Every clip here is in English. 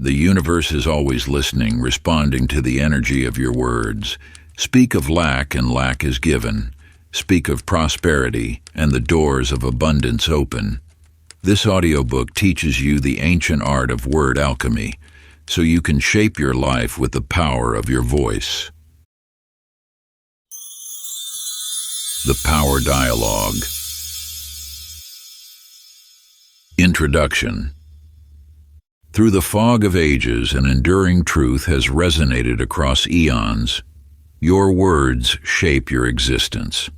The universe is always listening, responding to the energy of your words. Speak of lack, and lack is given. Speak of prosperity, and the doors of abundance open. This audiobook teaches you the ancient art of word alchemy, so you can shape your life with the power of your voice. The Power Dialogue. Introduction. Through the fog of ages, an enduring truth has resonated across eons. Your words shape your existence,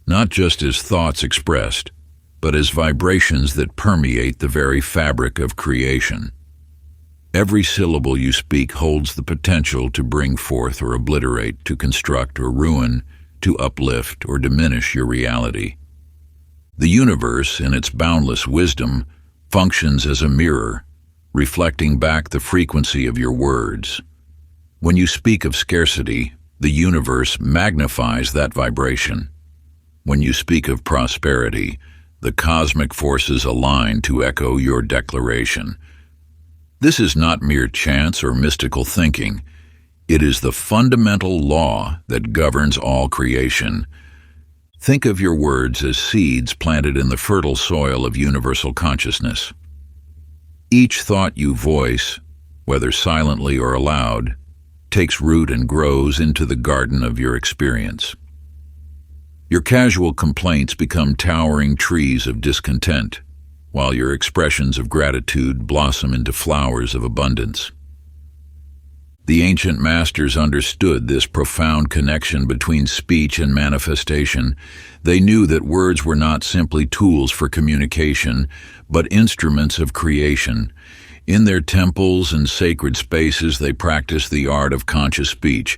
not just as thoughts expressed, but as vibrations that permeate the very fabric of creation. Every syllable you speak holds the potential to bring forth or obliterate, to construct or ruin, to uplift or diminish your reality. The universe, in its boundless wisdom, functions as a mirror, reflecting back the frequency of your words. When you speak of scarcity, the universe magnifies that vibration. When you speak of prosperity, the cosmic forces align to echo your declaration. This is not mere chance or mystical thinking. It is the fundamental law that governs all creation. Think of your words as seeds planted in the fertile soil of universal consciousness. Each thought you voice, whether silently or aloud, takes root and grows into the garden of your experience. Your casual complaints become towering trees of discontent, while your expressions of gratitude blossom into flowers of abundance. The ancient masters understood this profound connection between speech and manifestation. They knew that words were not simply tools for communication, but instruments of creation. In their temples and sacred spaces, they practiced the art of conscious speech,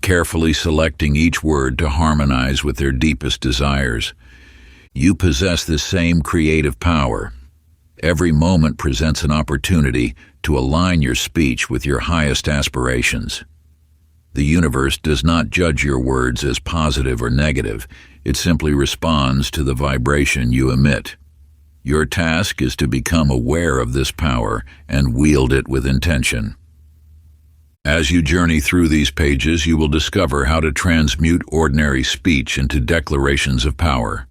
carefully selecting each word to harmonize with their deepest desires. You possess this same creative power. Every moment presents an opportunity to align your speech with your highest aspirations. The universe does not judge your words as positive or negative. It simply responds to the vibration you emit. Your task is to become aware of this power and wield it with intention. As you journey through these pages, you will discover how to transmute ordinary speech into declarations of power.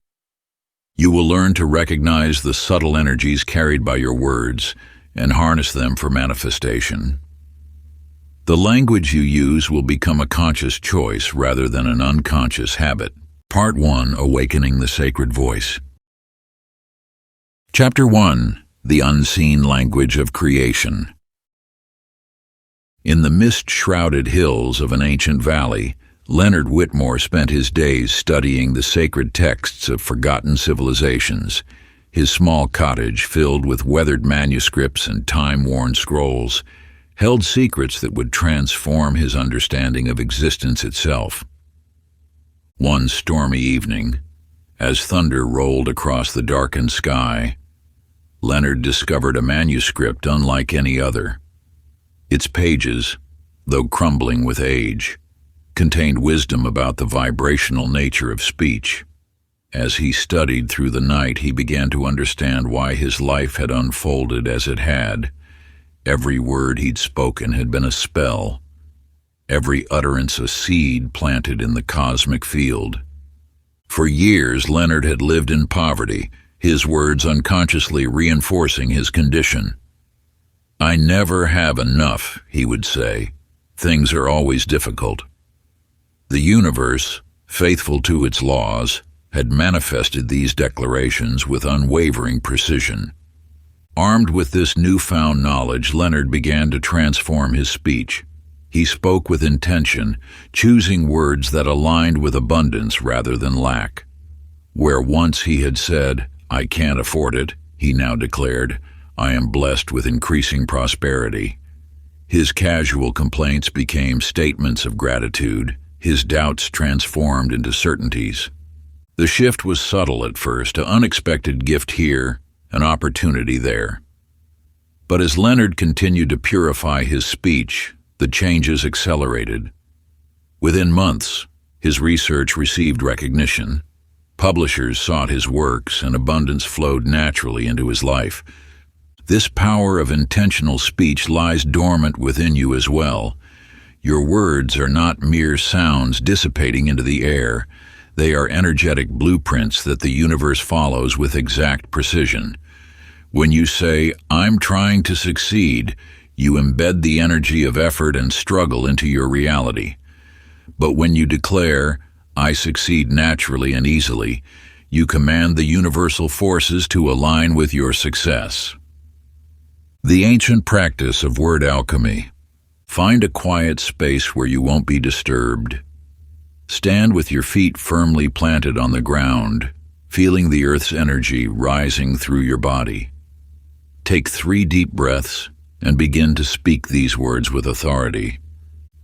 You will learn to recognize the subtle energies carried by your words and harness them for manifestation. The language you use will become a conscious choice rather than an unconscious habit. Part 1. Awakening the Sacred Voice. Chapter 1. The Unseen Language of Creation. In the mist-shrouded hills of an ancient valley, Leonard Whitmore spent his days studying the sacred texts of forgotten civilizations. His small cottage, filled with weathered manuscripts and time-worn scrolls, held secrets that would transform his understanding of existence itself. One stormy evening, as thunder rolled across the darkened sky, Leonard discovered a manuscript unlike any other. Its pages, though crumbling with age, contained wisdom about the vibrational nature of speech. As he studied through the night, he began to understand why his life had unfolded as it had. Every word he'd spoken had been a spell, every utterance a seed planted in the cosmic field. For years, Leonard had lived in poverty, his words unconsciously reinforcing his condition. "I never have enough," he would say. "Things are always difficult." The universe, faithful to its laws, had manifested these declarations with unwavering precision. Armed with this newfound knowledge, Leonard began to transform his speech. He spoke with intention, choosing words that aligned with abundance rather than lack. Where once he had said, "I can't afford it," he now declared, "I am blessed with increasing prosperity." His casual complaints became statements of gratitude, his doubts transformed into certainties. The shift was subtle at first, an unexpected gift here, an opportunity there. But as Leonard continued to purify his speech, the changes accelerated. Within months, his research received recognition. Publishers sought his works, and abundance flowed naturally into his life. This power of intentional speech lies dormant within you as well. Your words are not mere sounds dissipating into the air. They are energetic blueprints that the universe follows with exact precision. When you say, "I'm trying to succeed," you embed the energy of effort and struggle into your reality. But when you declare, "I succeed naturally and easily," you command the universal forces to align with your success. The ancient practice of word alchemy. Find a quiet space where you won't be disturbed. Stand with your feet firmly planted on the ground, feeling the earth's energy rising through your body. Take 3 deep breaths and begin to speak these words with authority.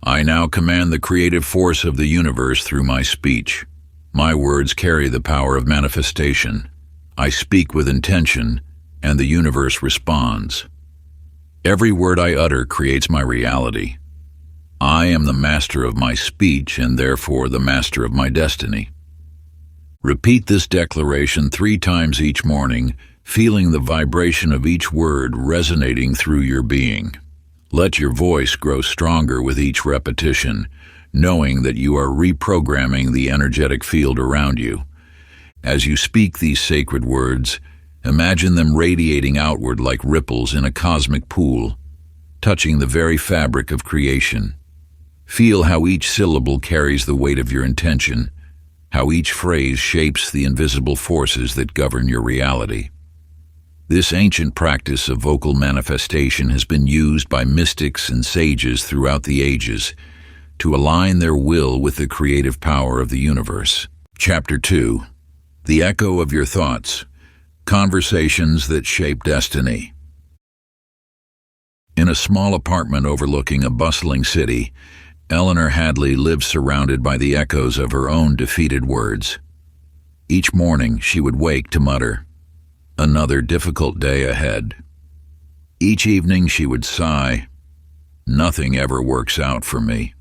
I now command the creative force of the universe through my speech. My words carry the power of manifestation. I speak with intention, and the universe responds. Every word I utter creates my reality. I am the master of my speech and therefore the master of my destiny. Repeat this declaration 3 times each morning, feeling the vibration of each word resonating through your being. Let your voice grow stronger with each repetition, knowing that you are reprogramming the energetic field around you. As you speak these sacred words, imagine them radiating outward like ripples in a cosmic pool, touching the very fabric of creation. Feel how each syllable carries the weight of your intention, how each phrase shapes the invisible forces that govern your reality. This ancient practice of vocal manifestation has been used by mystics and sages throughout the ages to align their will with the creative power of the universe. Chapter 2. The Echo of Your Thoughts. Conversations that Shape Destiny. In a small apartment overlooking a bustling city, Eleanor Hadley lived surrounded by the echoes of her own defeated words. Each morning she would wake to mutter, "Another difficult day ahead." Each evening she would sigh, "Nothing ever works out for me."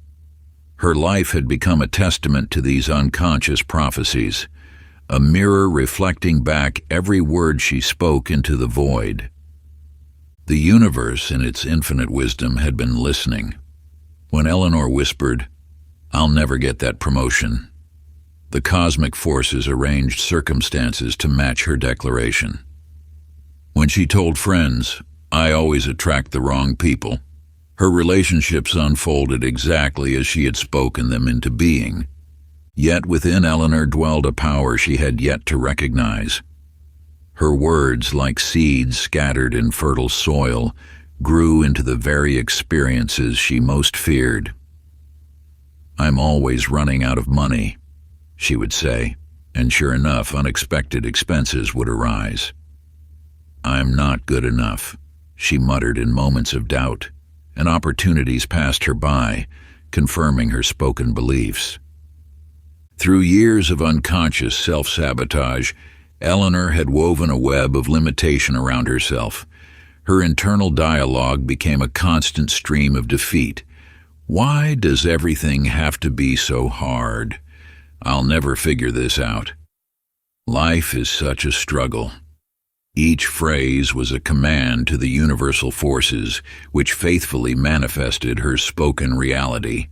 Her life had become a testament to these unconscious prophecies, a mirror reflecting back every word she spoke into the void. The universe, in its infinite wisdom, had been listening. When Eleanor whispered, "I'll never get that promotion," the cosmic forces arranged circumstances to match her declaration. When she told friends, "I always attract the wrong people," her relationships unfolded exactly as she had spoken them into being. Yet within Eleanor dwelled a power she had yet to recognize. Her words, like seeds scattered in fertile soil, grew into the very experiences she most feared. "I'm always running out of money," she would say, and sure enough, unexpected expenses would arise. "I'm not good enough," she muttered in moments of doubt, and opportunities passed her by, confirming her spoken beliefs. Through years of unconscious self-sabotage, Eleanor had woven a web of limitation around herself. Her internal dialogue became a constant stream of defeat. "Why does everything have to be so hard? I'll never figure this out. Life is such a struggle." Each phrase was a command to the universal forces, which faithfully manifested her spoken reality.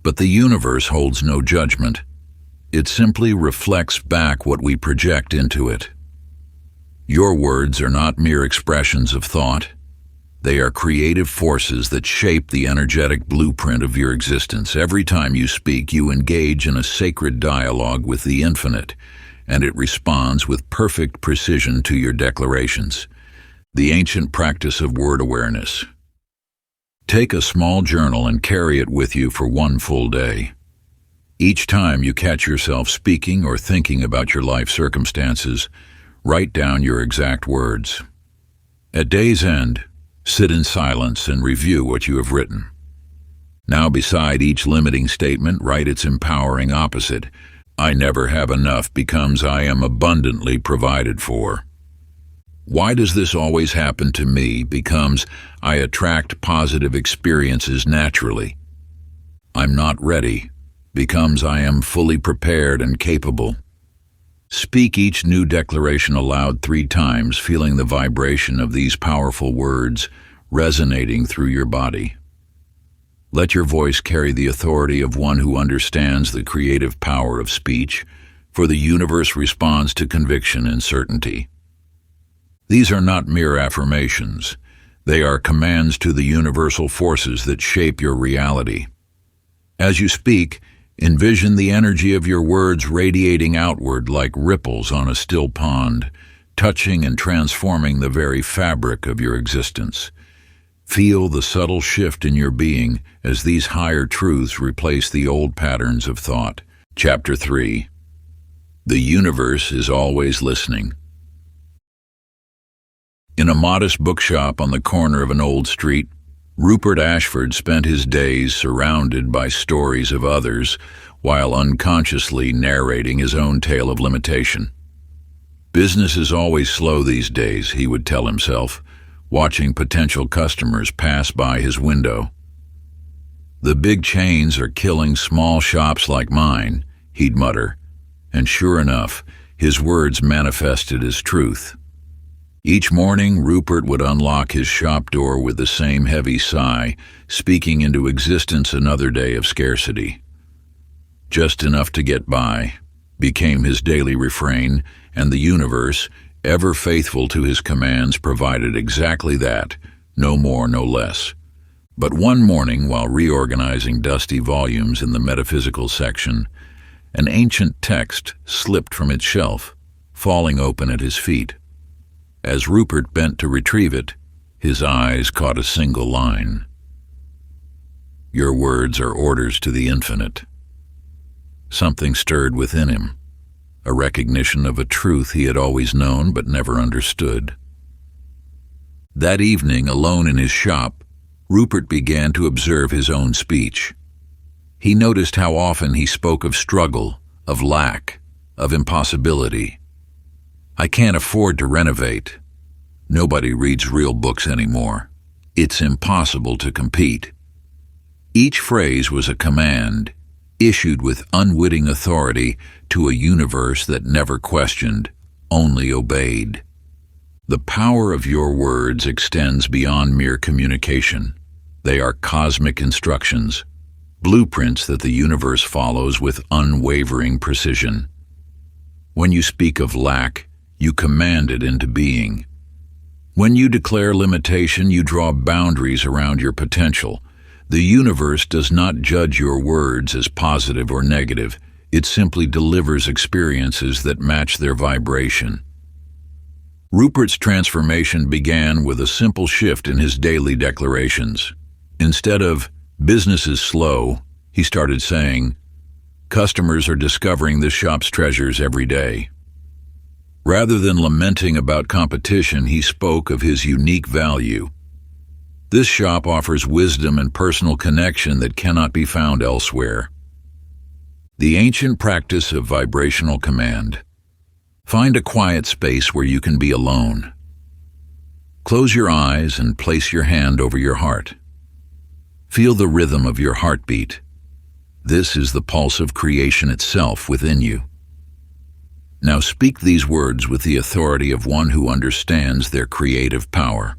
But the universe holds no judgment. It simply reflects back what we project into it. Your words are not mere expressions of thought. They are creative forces that shape the energetic blueprint of your existence. Every time you speak, you engage in a sacred dialogue with the infinite, and it responds with perfect precision to your declarations. The ancient practice of word awareness. Take a small journal and carry it with you for one full day. Each time you catch yourself speaking or thinking about your life circumstances, write down your exact words. At day's end, sit in silence and review what you have written. Now, beside each limiting statement, write its empowering opposite. "I never have enough" becomes "I am abundantly provided for." "Why does this always happen to me?" becomes "I attract positive experiences naturally." "I'm not ready" becomes "I am fully prepared and capable." Speak each new declaration aloud 3 times, feeling the vibration of these powerful words resonating through your body. Let your voice carry the authority of one who understands the creative power of speech, for the universe responds to conviction and certainty. These are not mere affirmations. They are commands to the universal forces that shape your reality. As you speak, envision the energy of your words radiating outward like ripples on a still pond, touching and transforming the very fabric of your existence. Feel the subtle shift in your being as these higher truths replace the old patterns of thought. Chapter 3. The universe is always listening. In a modest bookshop on the corner of an old street, Rupert Ashford spent his days surrounded by stories of others while unconsciously narrating his own tale of limitation. Business is always slow these days, he would tell himself, watching potential customers pass by his window. The big chains are killing small shops like mine, he'd mutter, and sure enough, his words manifested as truth. Each morning, Rupert would unlock his shop door with the same heavy sigh, speaking into existence another day of scarcity. Just enough to get by became his daily refrain, and the universe, ever faithful to his commands, provided exactly that, no more, no less. But one morning, while reorganizing dusty volumes in the metaphysical section, an ancient text slipped from its shelf, falling open at his feet. As Rupert bent to retrieve it, his eyes caught a single line. "Your words are orders to the infinite." Something stirred within him, a recognition of a truth he had always known but never understood. That evening, alone in his shop, Rupert began to observe his own speech. He noticed how often he spoke of struggle, of lack, of impossibility. "I can't afford to renovate. Nobody reads real books anymore. It's impossible to compete." Each phrase was a command, issued with unwitting authority to a universe that never questioned, only obeyed. The power of your words extends beyond mere communication. They are cosmic instructions, blueprints that the universe follows with unwavering precision. When you speak of lack, you command it into being. When you declare limitation, you draw boundaries around your potential. The universe does not judge your words as positive or negative. It simply delivers experiences that match their vibration. Rupert's transformation began with a simple shift in his daily declarations. Instead of "business is slow," he started saying, "Customers are discovering this shop's treasures every day." Rather than lamenting about competition, he spoke of his unique value. "This shop offers wisdom and personal connection that cannot be found elsewhere." The ancient practice of vibrational command. Find a quiet space where you can be alone. Close your eyes and place your hand over your heart. Feel the rhythm of your heartbeat. This is the pulse of creation itself within you. Now speak these words with the authority of one who understands their creative power.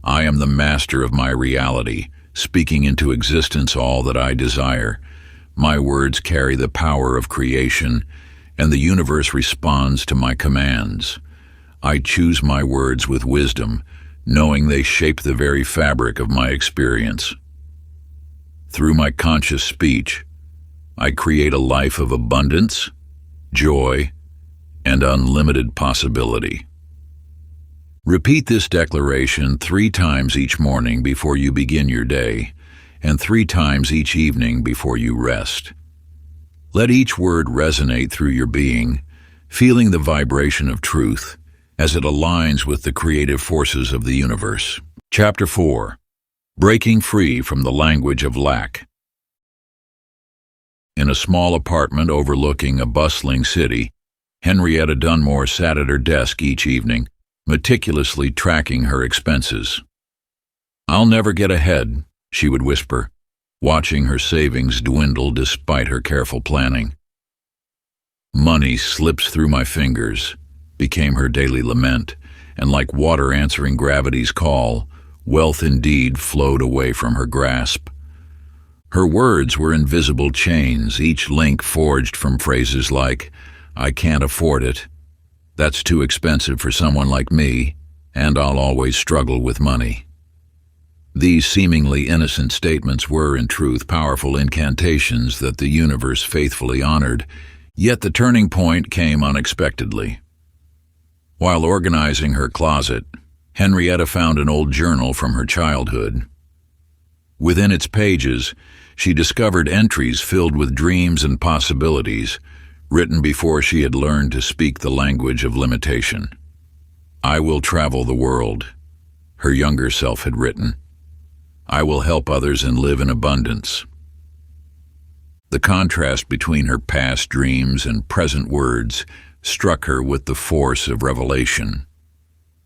"I am the master of my reality, speaking into existence all that I desire. My words carry the power of creation, and the universe responds to my commands. I choose my words with wisdom, knowing they shape the very fabric of my experience. Through my conscious speech, I create a life of abundance, joy, and unlimited possibility." Repeat this declaration 3 times each morning before you begin your day, and 3 times each evening before you rest. Let each word resonate through your being, feeling the vibration of truth as it aligns with the creative forces of the universe. Chapter 4. Breaking Free from the Language of Lack. In a small apartment overlooking a bustling city, Henrietta Dunmore sat at her desk each evening, meticulously tracking her expenses. "I'll never get ahead," she would whisper, watching her savings dwindle despite her careful planning. Money slips through my fingers, became her daily lament, and like water answering gravity's call, wealth indeed flowed away from her grasp. Her words were invisible chains, each link forged from phrases like, "I can't afford it," "That's too expensive for someone like me," and "I'll always struggle with money." These seemingly innocent statements were, in truth, powerful incantations that the universe faithfully honored, yet the turning point came unexpectedly. While organizing her closet, Henrietta found an old journal from her childhood. Within its pages, she discovered entries filled with dreams and possibilities, written before she had learned to speak the language of limitation. "I will travel the world," her younger self had written. "I will help others and live in abundance." The contrast between her past dreams and present words struck her with the force of revelation.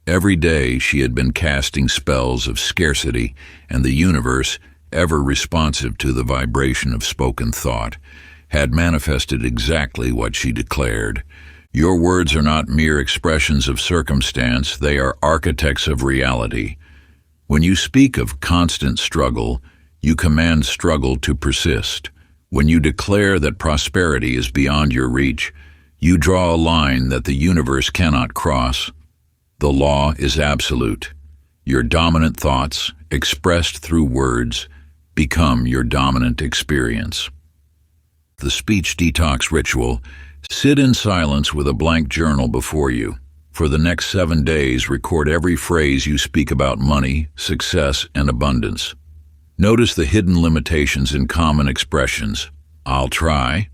Every day she had been casting spells of scarcity, and the universe, ever responsive to the vibration of spoken thought, had manifested exactly what she declared. "Your words are not mere expressions of circumstance, they are architects of reality. When you speak of constant struggle, you command struggle to persist. When you declare that prosperity is beyond your reach, you draw a line that the universe cannot cross. The law is absolute. Your dominant thoughts, expressed through words, become your dominant experience." The speech detox ritual: sit in silence with a blank journal before you. For the next 7 days, record every phrase you speak about money, success, and abundance. Notice the hidden limitations in common expressions. "I'll try,"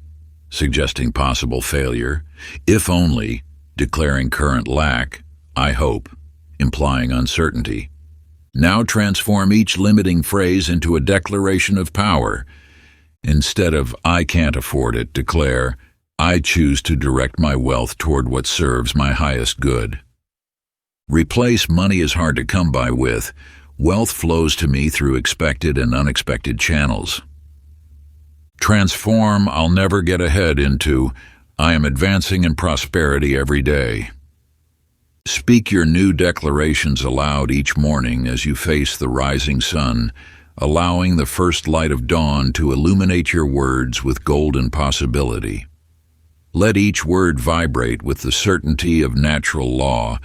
suggesting possible failure; "if only," declaring current lack; "I hope," implying uncertainty. Now transform each limiting phrase into a declaration of power. Instead of "I can't afford it," declare, "I choose to direct my wealth toward what serves my highest good." Replace "money is hard to come by" with "wealth flows to me through expected and unexpected channels." Transform "I'll never get ahead" into "I am advancing in prosperity every day." Speak your new declarations aloud each morning as you face the rising sun, allowing the first light of dawn to illuminate your words with golden possibility. Let each word vibrate with the certainty of natural law,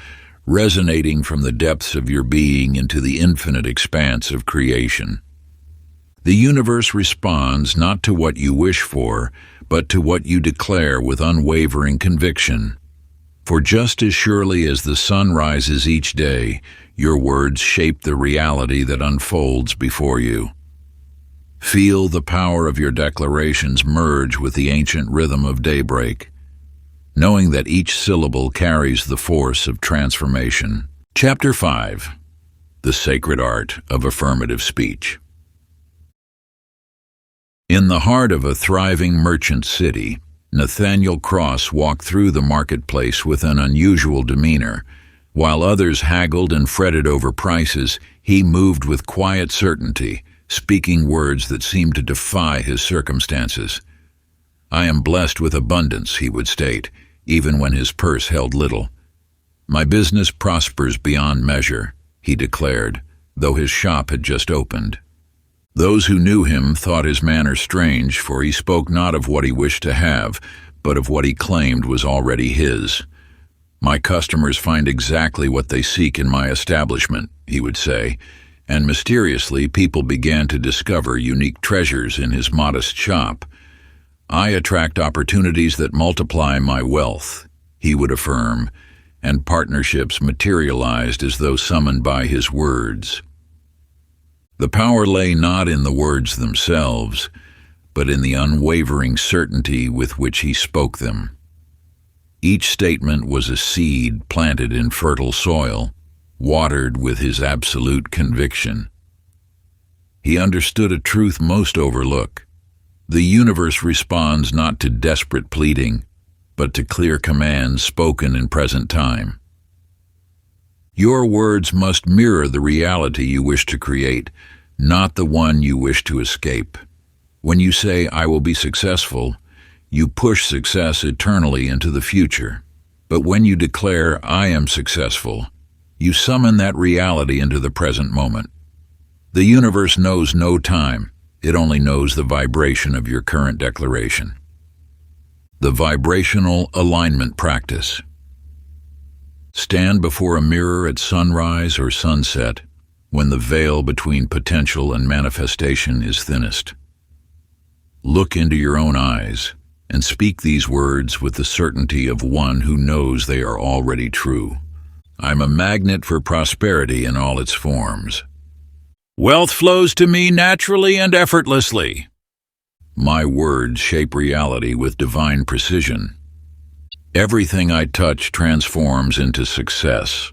resonating from the depths of your being into the infinite expanse of creation. The universe responds not to what you wish for, but to what you declare with unwavering conviction. For just as surely as the sun rises each day, your words shape the reality that unfolds before you. Feel the power of your declarations merge with the ancient rhythm of daybreak, knowing that each syllable carries the force of transformation. Chapter 5. The Sacred Art of Affirmative Speech. In the heart of a thriving merchant city, Nathaniel Cross walked through the marketplace with an unusual demeanor. While others haggled and fretted over prices, he moved with quiet certainty, speaking words that seemed to defy his circumstances. "I am blessed with abundance," he would state, even when his purse held little. "My business prospers beyond measure," he declared, though his shop had just opened. Those who knew him thought his manner strange, for he spoke not of what he wished to have, but of what he claimed was already his. "My customers find exactly what they seek in my establishment," he would say, and mysteriously people began to discover unique treasures in his modest shop. "I attract opportunities that multiply my wealth," he would affirm, and partnerships materialized as though summoned by his words. The power lay not in the words themselves, but in the unwavering certainty with which he spoke them. Each statement was a seed planted in fertile soil, watered with his absolute conviction. He understood a truth most overlook. The universe responds not to desperate pleading, but to clear commands spoken in present time. Your words must mirror the reality you wish to create, not the one you wish to escape. When you say, "I will be successful," you push success eternally into the future. But when you declare, "I am successful," you summon that reality into the present moment. The universe knows no time. It only knows the vibration of your current declaration. The vibrational alignment practice. Stand before a mirror at sunrise or sunset, when the veil between potential and manifestation is thinnest. Look into your own eyes and speak these words with the certainty of one who knows they are already true. I'm a magnet for prosperity in all its forms. Wealth flows to me naturally and effortlessly. My words shape reality with divine precision. Everything I touch transforms into success.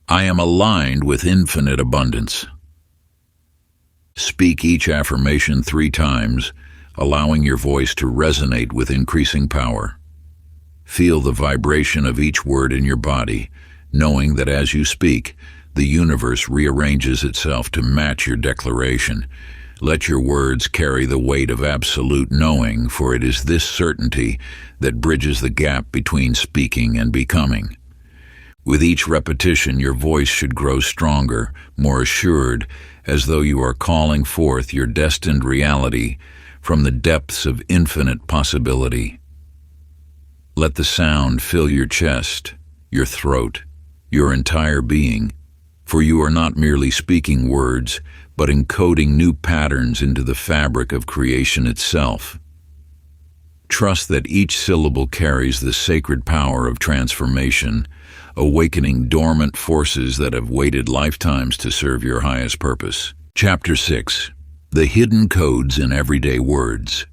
I am aligned with infinite abundance. Speak each affirmation 3 times, allowing your voice to resonate with increasing power. Feel the vibration of each word in your body, knowing that as you speak, the universe rearranges itself to match your declaration. Let your words carry the weight of absolute knowing, for it is this certainty that bridges the gap between speaking and becoming. With each repetition, your voice should grow stronger, more assured, as though you are calling forth your destined reality from the depths of infinite possibility. Let the sound fill your chest, your throat, your entire being, for you are not merely speaking words, but encoding new patterns into the fabric of creation itself. Trust that each syllable carries the sacred power of transformation, awakening dormant forces that have waited lifetimes to serve your highest purpose. Chapter 6. The Hidden Codes in Everyday Words.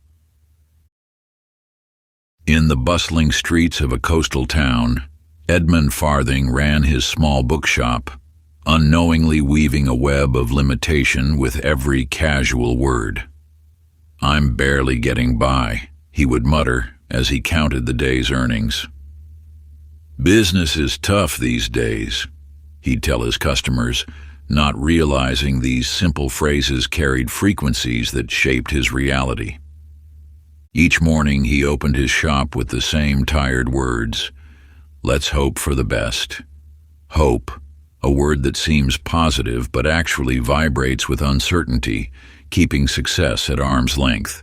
In the bustling streets of a coastal town, Edmund Farthing ran his small bookshop, unknowingly weaving a web of limitation with every casual word. "I'm barely getting by," he would mutter as he counted the day's earnings. "Business is tough these days," he'd tell his customers, not realizing these simple phrases carried frequencies that shaped his reality. Each morning he opened his shop with the same tired words, "Let's hope for the best." Hope, a word that seems positive but actually vibrates with uncertainty, keeping success at arm's length.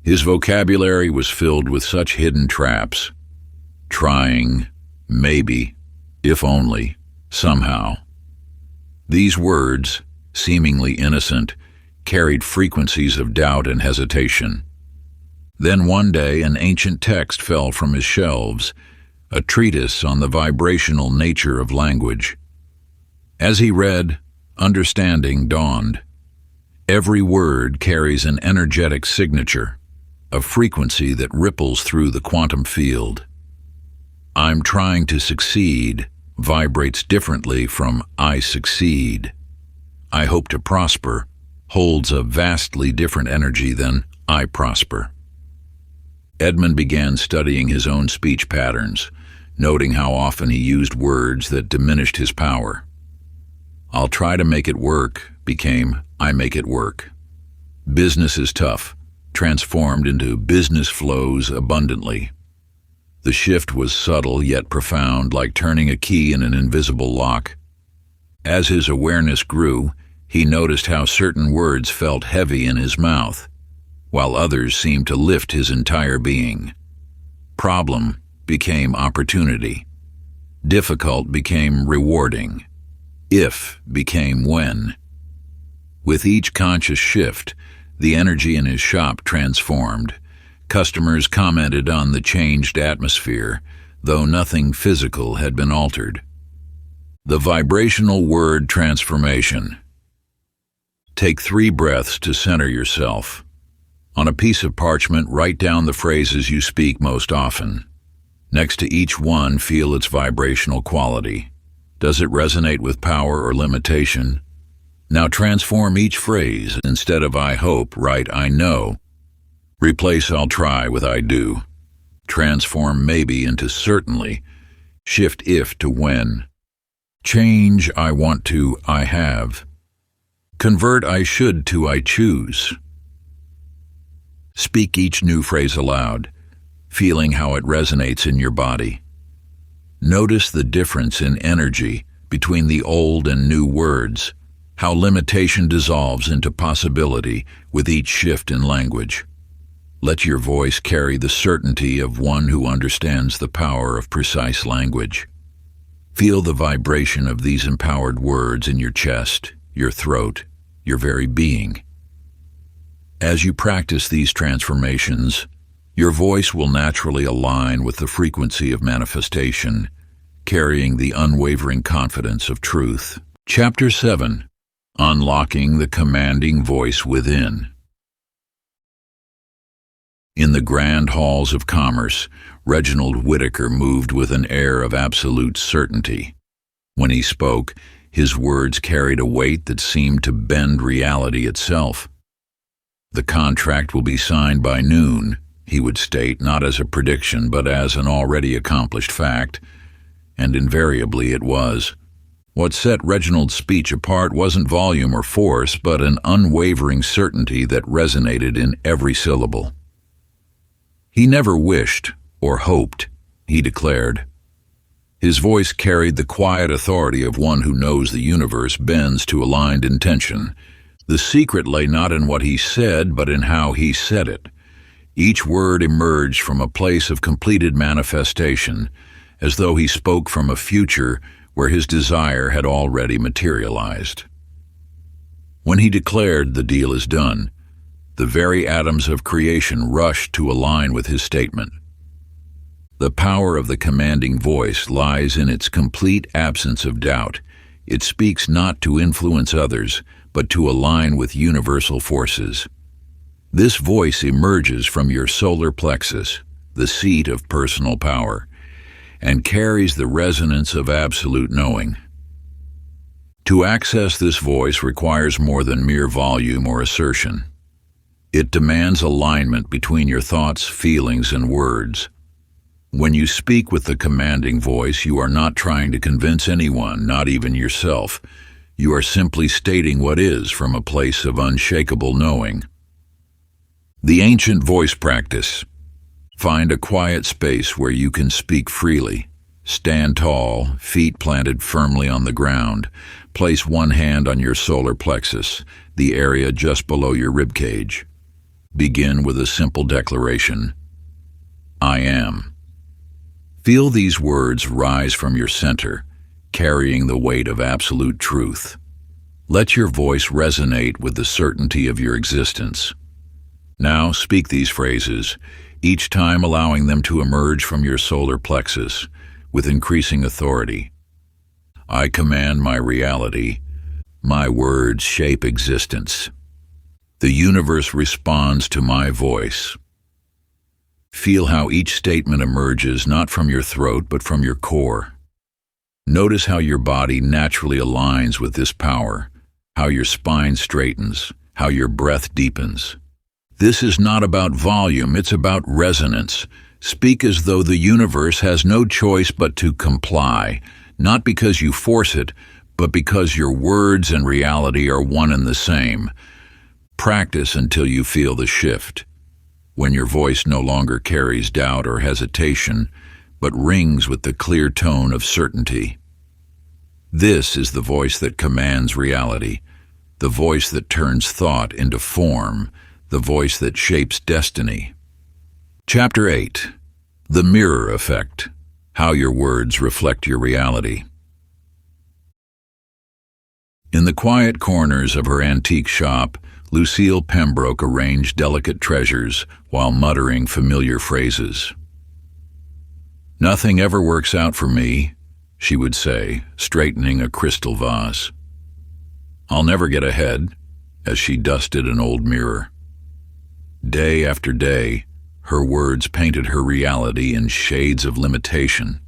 His vocabulary was filled with such hidden traps: trying, maybe, if only, somehow. These words, seemingly innocent, carried frequencies of doubt and hesitation. Then one day an ancient text fell from his shelves, a treatise on the vibrational nature of language. As he read, understanding dawned. Every word carries an energetic signature, a frequency that ripples through the quantum field. "I'm trying to succeed" vibrates differently from "I succeed." "I hope to prosper" holds a vastly different energy than "I prosper." Edmund began studying his own speech patterns, noting how often he used words that diminished his power. "I'll try to make it work" became "I make it work." "Business is tough" transformed into "business flows abundantly." The shift was subtle yet profound, like turning a key in an invisible lock. As his awareness grew, he noticed how certain words felt heavy in his mouth, while others seemed to lift his entire being. Problem became opportunity. Difficult became rewarding. If became when. With each conscious shift, the energy in his shop transformed. Customers commented on the changed atmosphere, though nothing physical had been altered. The vibrational word transformation. Take 3 breaths to center yourself. On a piece of parchment, write down the phrases you speak most often. Next to each one, feel its vibrational quality. Does it resonate with power or limitation? Now transform each phrase. Instead of "I hope," write "I know." Replace "I'll try" with "I do." Transform "maybe" into "certainly." Shift "if" to "when." Change "I want" to "I have." Convert "I should" to "I choose." Speak each new phrase aloud, feeling how it resonates in your body. Notice the difference in energy between the old and new words, how limitation dissolves into possibility with each shift in language. Let your voice carry the certainty of one who understands the power of precise language. Feel the vibration of these empowered words in your chest, your throat, your very being. As you practice these transformations, your voice will naturally align with the frequency of manifestation, carrying the unwavering confidence of truth. Chapter 7. Unlocking the Commanding Voice Within. In the grand halls of commerce, Reginald Whittaker moved with an air of absolute certainty. When he spoke, his words carried a weight that seemed to bend reality itself. "The contract will be signed by noon," he would state, not as a prediction but as an already accomplished fact, and invariably it was. What set Reginald's speech apart wasn't volume or force, but an unwavering certainty that resonated in every syllable. He never wished or hoped, he declared. His voice carried the quiet authority of one who knows the universe bends to aligned intention. The secret lay not in what he said, but in how he said it. Each word emerged from a place of completed manifestation, as though he spoke from a future where his desire had already materialized. When he declared, "The deal is done," the very atoms of creation rushed to align with his statement. The power of the commanding voice lies in its complete absence of doubt. It speaks not to influence others, but to align with universal forces. This voice emerges from your solar plexus, the seat of personal power, and carries the resonance of absolute knowing. To access this voice requires more than mere volume or assertion. It demands alignment between your thoughts, feelings, and words. When you speak with the commanding voice, you are not trying to convince anyone, not even yourself. You are simply stating what is from a place of unshakable knowing. The ancient voice practice. Find a quiet space where you can speak freely. Stand tall, feet planted firmly on the ground. Place one hand on your solar plexus, the area just below your ribcage. Begin with a simple declaration. I am. Feel these words rise from your center, carrying the weight of absolute truth. Let your voice resonate with the certainty of your existence. Now speak these phrases, each time allowing them to emerge from your solar plexus with increasing authority. I command my reality. My words shape existence. The universe responds to my voice. Feel how each statement emerges not from your throat but from your core. Notice how your body naturally aligns with this power, how your spine straightens, how your breath deepens. This is not about volume, it's about resonance. Speak as though the universe has no choice but to comply, not because you force it, but because your words and reality are one and the same. Practice until you feel the shift, when your voice no longer carries doubt or hesitation, but rings with the clear tone of certainty. This is the voice that commands reality, the voice that turns thought into form, the voice that shapes destiny. Chapter 8. The Mirror Effect. How your words reflect your reality. In the quiet corners of her antique shop, Lucille Pembroke arranged delicate treasures while muttering familiar phrases. "Nothing ever works out for me," she would say, straightening a crystal vase. "I'll never get ahead," as she dusted an old mirror. Day after day, her words painted her reality in shades of limitation.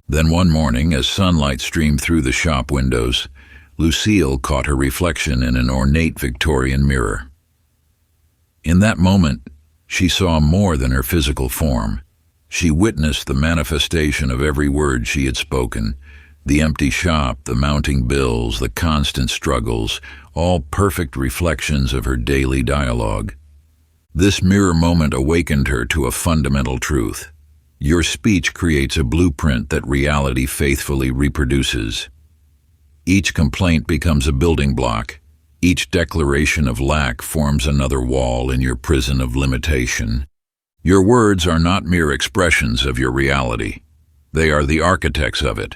Then one morning, as sunlight streamed through the shop windows, Lucille caught her reflection in an ornate Victorian mirror. In that moment, she saw more than her physical form. She witnessed the manifestation of every word she had spoken, the empty shop, the mounting bills, the constant struggles, all perfect reflections of her daily dialogue. This mirror moment awakened her to a fundamental truth. Your speech creates a blueprint that reality faithfully reproduces. Each complaint becomes a building block. Each declaration of lack forms another wall in your prison of limitation. Your words are not mere expressions of your reality. They are the architects of it.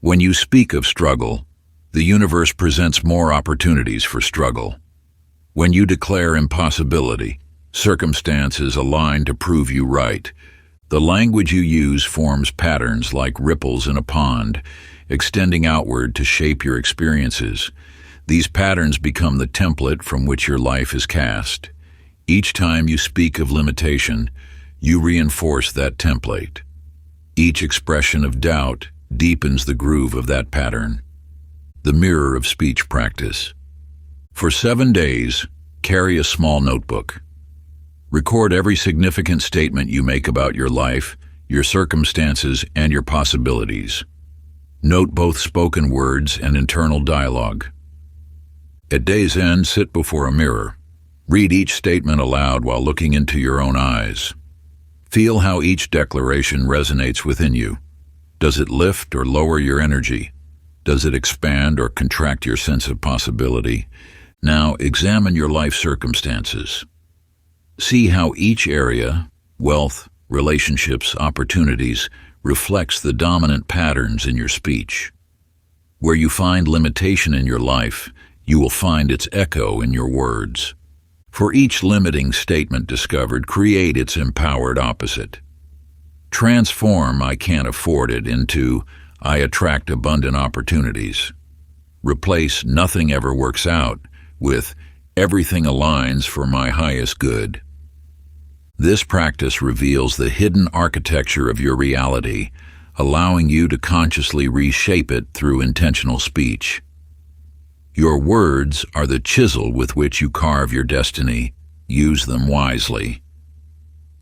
When you speak of struggle, the universe presents more opportunities for struggle. When you declare impossibility, circumstances align to prove you right. The language you use forms patterns like ripples in a pond, extending outward to shape your experiences. These patterns become the template from which your life is cast. Each time you speak of limitation, you reinforce that template. Each expression of doubt deepens the groove of that pattern. The mirror of speech practice. For 7 days, carry a small notebook. Record every significant statement you make about your life, your circumstances, and your possibilities. Note both spoken words and internal dialogue. At day's end, sit before a mirror. Read each statement aloud while looking into your own eyes. Feel how each declaration resonates within you. Does it lift or lower your energy? Does it expand or contract your sense of possibility? Now examine your life circumstances. See how each area, wealth, relationships, opportunities, reflects the dominant patterns in your speech. Where you find limitation in your life, you will find its echo in your words. For each limiting statement discovered, create its empowered opposite. Transform "I can't afford it" into "I attract abundant opportunities." Replace "nothing ever works out" with "everything aligns for my highest good." This practice reveals the hidden architecture of your reality, allowing you to consciously reshape it through intentional speech. Your words are the chisel with which you carve your destiny. Use them wisely.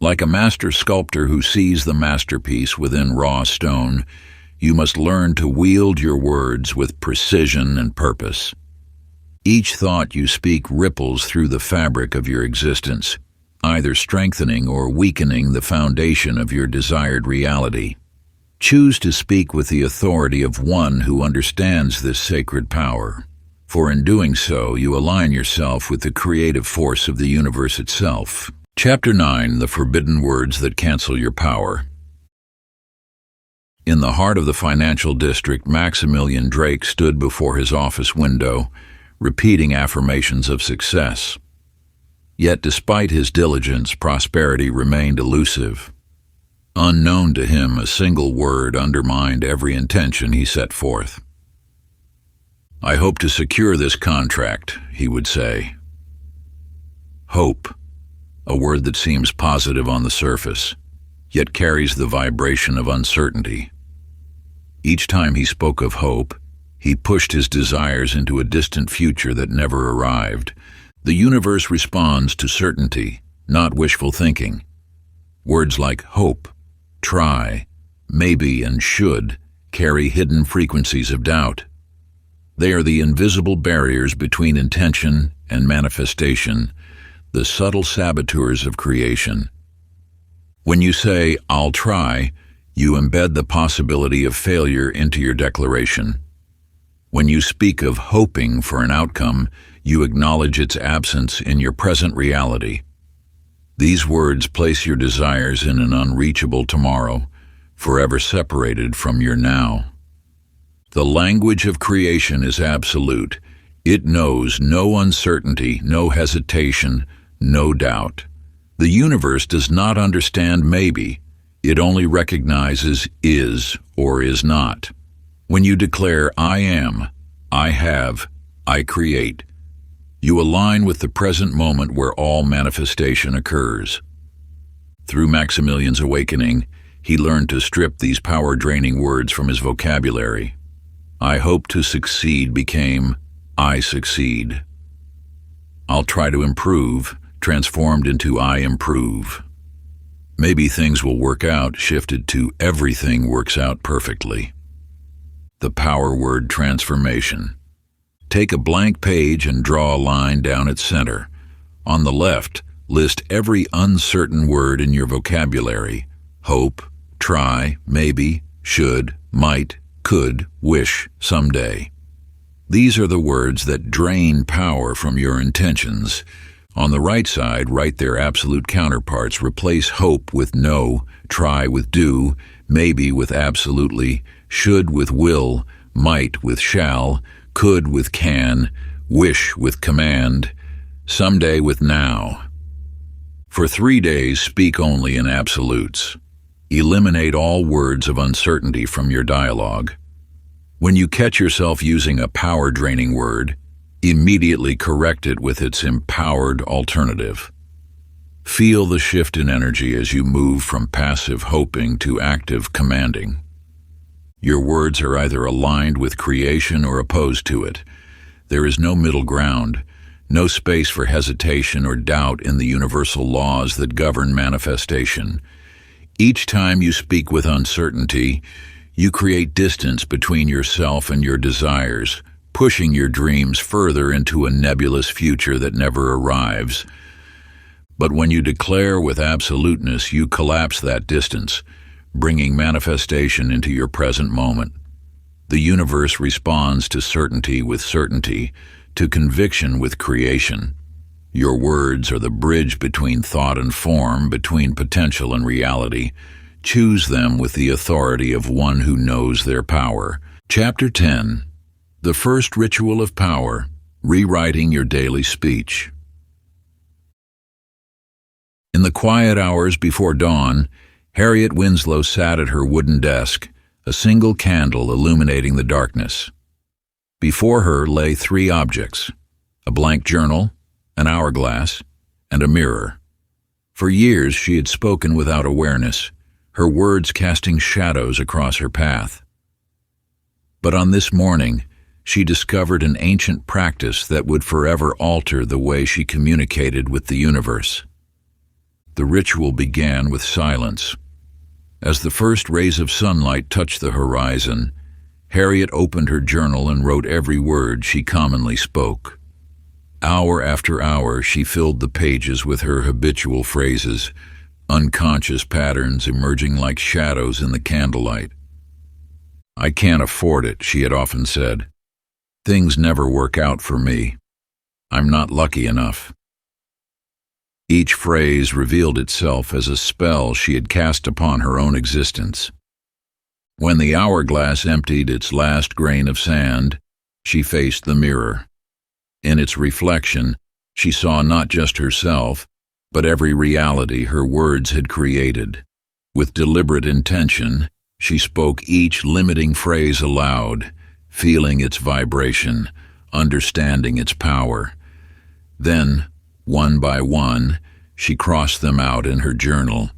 Like a master sculptor who sees the masterpiece within raw stone, you must learn to wield your words with precision and purpose. Each thought you speak ripples through the fabric of your existence, either strengthening or weakening the foundation of your desired reality. Choose to speak with the authority of one who understands this sacred power, for in doing so you align yourself with the creative force of the universe itself. Chapter 9: The Forbidden Words That Cancel Your Power. In the heart of the financial district, Maximilian Drake stood before his office window, repeating affirmations of success. Yet despite his diligence, prosperity remained elusive. Unknown to him, a single word undermined every intention he set forth. "I hope to secure this contract," he would say. Hope, a word that seems positive on the surface, yet carries the vibration of uncertainty. Each time he spoke of hope, he pushed his desires into a distant future that never arrived. The universe responds to certainty, not wishful thinking. Words like hope, try, maybe, and should carry hidden frequencies of doubt. They are the invisible barriers between intention and manifestation, the subtle saboteurs of creation. When you say, "I'll try," you embed the possibility of failure into your declaration. When you speak of hoping for an outcome, you acknowledge its absence in your present reality. These words place your desires in an unreachable tomorrow, forever separated from your now. The language of creation is absolute. It knows no uncertainty, no hesitation, no doubt. The universe does not understand maybe. It only recognizes is or is not. When you declare, "I am, I have, I create," you align with the present moment where all manifestation occurs. Through Maximilian's awakening, he learned to strip these power-draining words from his vocabulary. "I hope to succeed" became "I succeed." "I'll try to improve" transformed into "I improve." "Maybe things will work out" shifted to "everything works out perfectly." The power word transformation. Take a blank page and draw a line down its center. On the left, List every uncertain word in your vocabulary: hope, try, maybe, should, might, could, wish, someday. These are the words that drain power from your intentions. On the right side, write their absolute counterparts. Replace hope with no, try with do, maybe with absolutely, should with will, might with shall, could with can, wish with command, someday with now. For 3 days, speak only in absolutes. Eliminate all words of uncertainty from your dialogue. When you catch yourself using a power-draining word, immediately correct it with its empowered alternative. Feel the shift in energy as you move from passive hoping to active commanding. Your words are either aligned with creation or opposed to it. There is no middle ground, no space for hesitation or doubt in the universal laws that govern manifestation. Each time you speak with uncertainty, you create distance between yourself and your desires, pushing your dreams further into a nebulous future that never arrives. But when you declare with absoluteness, you collapse that distance, bringing manifestation into your present moment. The universe responds to certainty with certainty, to conviction with creation. Your words are the bridge between thought and form, between potential and reality. Choose them with the authority of one who knows their power. Chapter 10. The First Ritual of Power, Rewriting Your Daily Speech. In the quiet hours before dawn, Harriet Winslow sat at her wooden desk, a single candle illuminating the darkness. Before her lay 3 objects: a blank journal, an hourglass, and a mirror. For years she had spoken without awareness, her words casting shadows across her path. But on this morning, she discovered an ancient practice that would forever alter the way she communicated with the universe. The ritual began with silence. As the first rays of sunlight touched the horizon, Harriet opened her journal and wrote every word she commonly spoke. Hour after hour, she filled the pages with her habitual phrases, unconscious patterns emerging like shadows in the candlelight. "I can't afford it," she had often said. "Things never work out for me. I'm not lucky enough." Each phrase revealed itself as a spell she had cast upon her own existence. When the hourglass emptied its last grain of sand, she faced the mirror. In its reflection, she saw not just herself, but every reality her words had created. With deliberate intention, she spoke each limiting phrase aloud, feeling its vibration, understanding its power. Then, one by one, she crossed them out in her journal,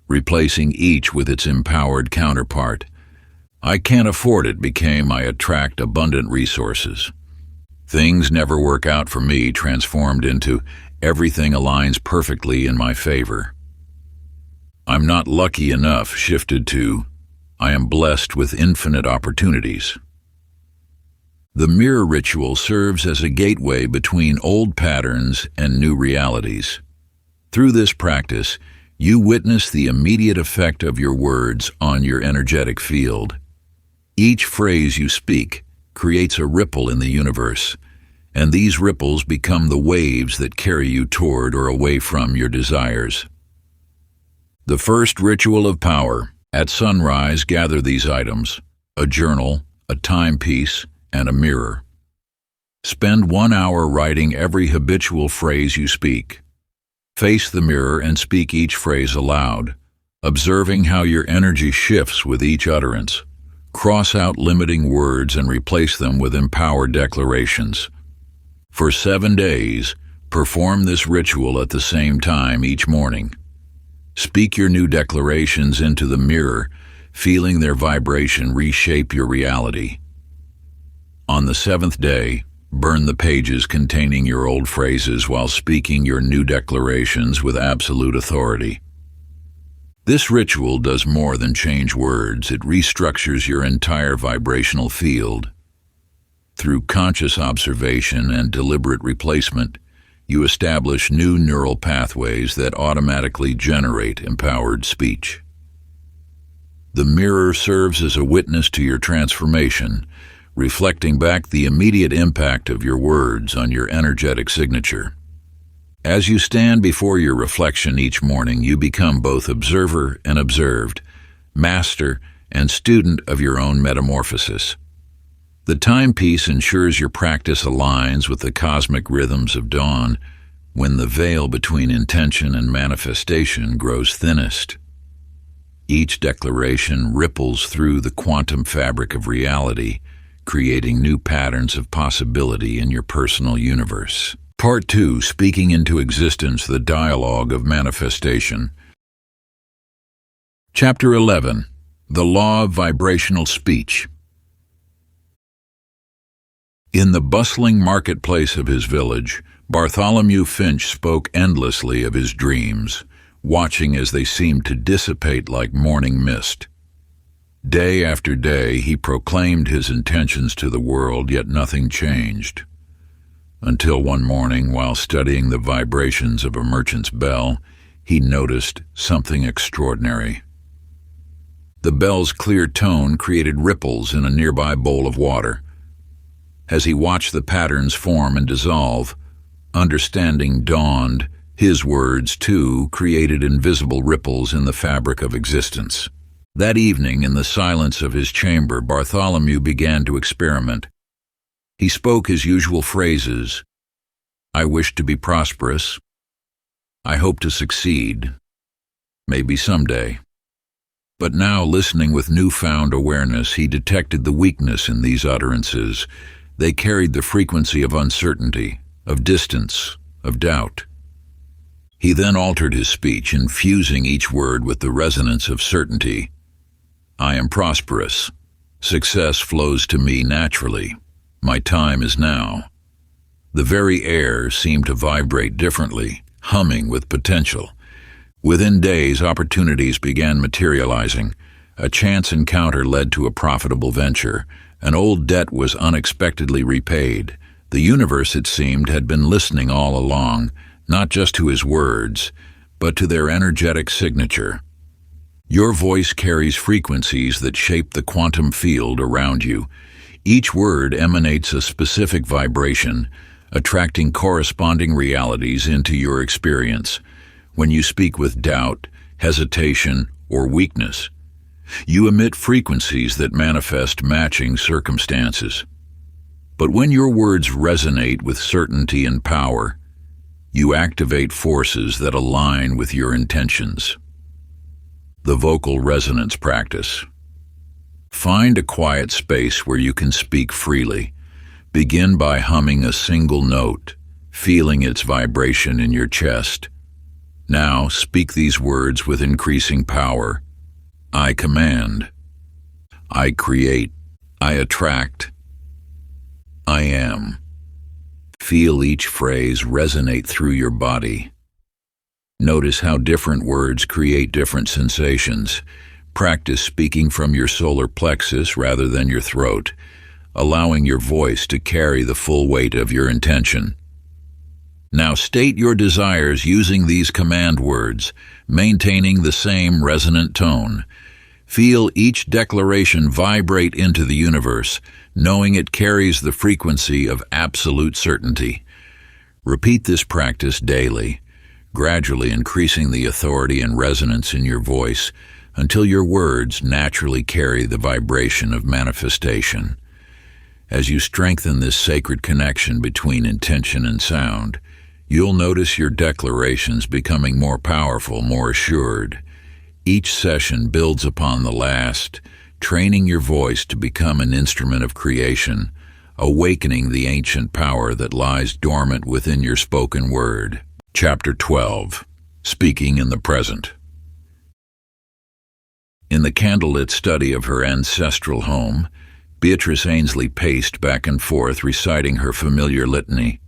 replacing each with its empowered counterpart. "I can't afford it" became "I attract abundant resources." "Things never work out for me" transformed into "everything aligns perfectly in my favor." "I'm not lucky enough" shifted to "I am blessed with infinite opportunities." The mirror ritual serves as a gateway between old patterns and new realities. Through this practice, you witness the immediate effect of your words on your energetic field. Each phrase you speak creates a ripple in the universe, and these ripples become the waves that carry you toward or away from your desires. The first ritual of power. At sunrise, gather these items: a journal, a timepiece, and a mirror. Spend 1 hour writing every habitual phrase you speak. Face the mirror and speak each phrase aloud, observing how your energy shifts with each utterance. Cross out limiting words and replace them with empowered declarations. For 7 days, perform this ritual at the same time each morning. Speak your new declarations into the mirror, feeling their vibration reshape your reality. On the 7th day, burn the pages containing your old phrases while speaking your new declarations with absolute authority. This ritual does more than change words, it restructures your entire vibrational field. Through conscious observation and deliberate replacement, you establish new neural pathways that automatically generate empowered speech. The mirror serves as a witness to your transformation, reflecting back the immediate impact of your words on your energetic signature. As you stand before your reflection each morning, you become both observer and observed, master and student of your own metamorphosis. The timepiece ensures your practice aligns with the cosmic rhythms of dawn, when the veil between intention and manifestation grows thinnest. Each declaration ripples through the quantum fabric of reality, creating new patterns of possibility in your personal universe. Part 2, Speaking into Existence, the Dialogue of Manifestation. Chapter 11, The Law of Vibrational Speech. In the bustling marketplace of his village, Bartholomew Finch spoke endlessly of his dreams, watching as they seemed to dissipate like morning mist. Day after day he proclaimed his intentions to the world, yet nothing changed. Until one morning, while studying the vibrations of a merchant's bell, he noticed something extraordinary. The bell's clear tone created ripples in a nearby bowl of water. As he watched the patterns form and dissolve, understanding dawned. His words, too, created invisible ripples in the fabric of existence. That evening, in the silence of his chamber, Bartholomew began to experiment. He spoke his usual phrases: "I wish to be prosperous. I hope to succeed. Maybe someday." But now, listening with newfound awareness, he detected the weakness in these utterances. They carried the frequency of uncertainty, of distance, of doubt. He then altered his speech, infusing each word with the resonance of certainty. "I am prosperous. Success flows to me naturally. My time is now." The very air seemed to vibrate differently, humming with potential. Within days, opportunities began materializing. A chance encounter led to a profitable venture. An old debt was unexpectedly repaid. The universe, it seemed, had been listening all along, not just to his words, but to their energetic signature. Your voice carries frequencies that shape the quantum field around you. Each word emanates a specific vibration, attracting corresponding realities into your experience. When you speak with doubt, hesitation, or weakness, you emit frequencies that manifest matching circumstances. But when your words resonate with certainty and power, you activate forces that align with your intentions. The vocal resonance practice. Find a quiet space where you can speak freely. Begin by humming a single note, feeling its vibration in your chest. Now speak these words with increasing power. I command. I create. I attract. I am. Feel each phrase resonate through your body. Notice how different words create different sensations. Practice speaking from your solar plexus rather than your throat, allowing your voice to carry the full weight of your intention. Now state your desires using these command words, maintaining the same resonant tone. Feel each declaration vibrate into the universe, knowing it carries the frequency of absolute certainty. Repeat this practice daily, gradually increasing the authority and resonance in your voice until your words naturally carry the vibration of manifestation. As you strengthen this sacred connection between intention and sound, you'll notice your declarations becoming more powerful, more assured. Each session builds upon the last, training your voice to become an instrument of creation, awakening the ancient power that lies dormant within your spoken word. Chapter 12, Speaking in the Present. In the candlelit study of her ancestral home, Beatrice Ainsley paced back and forth, reciting her familiar litany.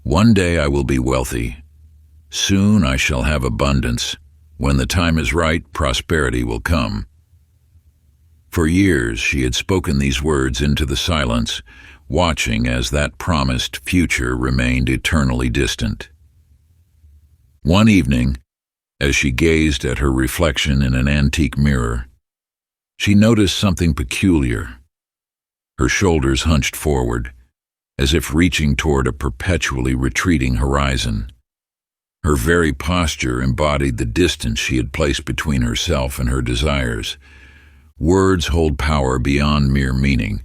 One day I will be wealthy. Soon I shall have abundance. When the time is right, prosperity will come. For years she had spoken these words into the silence, watching as that promised future remained eternally distant. One evening, as she gazed at her reflection in an antique mirror, she noticed something peculiar. Her shoulders hunched forward, as if reaching toward a perpetually retreating horizon. Her very posture embodied the distance she had placed between herself and her desires. Words hold power beyond mere meaning.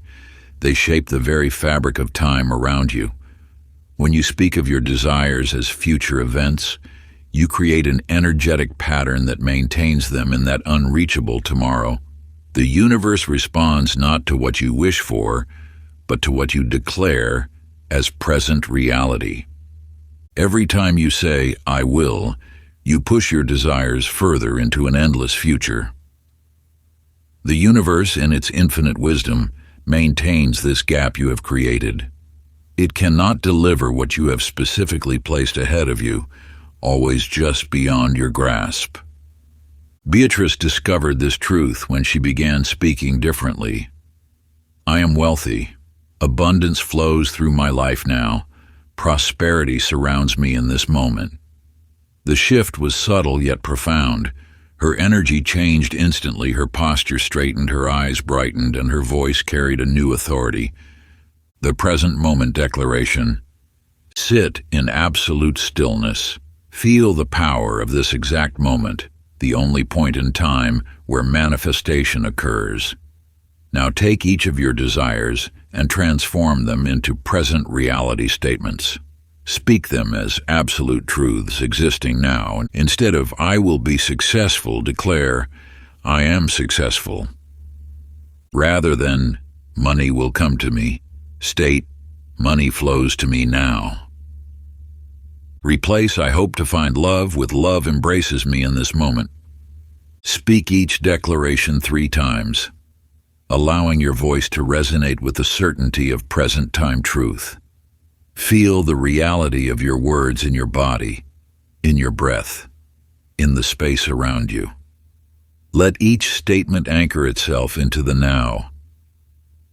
They shape the very fabric of time around you. When you speak of your desires as future events, you create an energetic pattern that maintains them in that unreachable tomorrow. The universe responds not to what you wish for, but to what you declare as present reality. Every time you say, "I will," you push your desires further into an endless future. The universe, in its infinite wisdom, maintains this gap you have created. It cannot deliver what you have specifically placed ahead of you, always just beyond your grasp. Beatrice discovered this truth when she began speaking differently. "I am wealthy. Abundance flows through my life now. Prosperity surrounds me in this moment." The shift was subtle yet profound. Her energy changed instantly, her posture straightened, her eyes brightened, and her voice carried a new authority. The present moment declaration. Sit in absolute stillness. Feel the power of this exact moment, the only point in time where manifestation occurs. Now take each of your desires and transform them into present reality statements. Speak them as absolute truths existing now. Instead of "I will be successful," declare "I am successful." Rather than "money will come to me," state "money flows to me now." Replace "I hope to find love" with "love embraces me in this moment." Speak each declaration 3 times, allowing your voice to resonate with the certainty of present-time truth. Feel the reality of your words in your body, in your breath, in the space around you. Let each statement anchor itself into the now,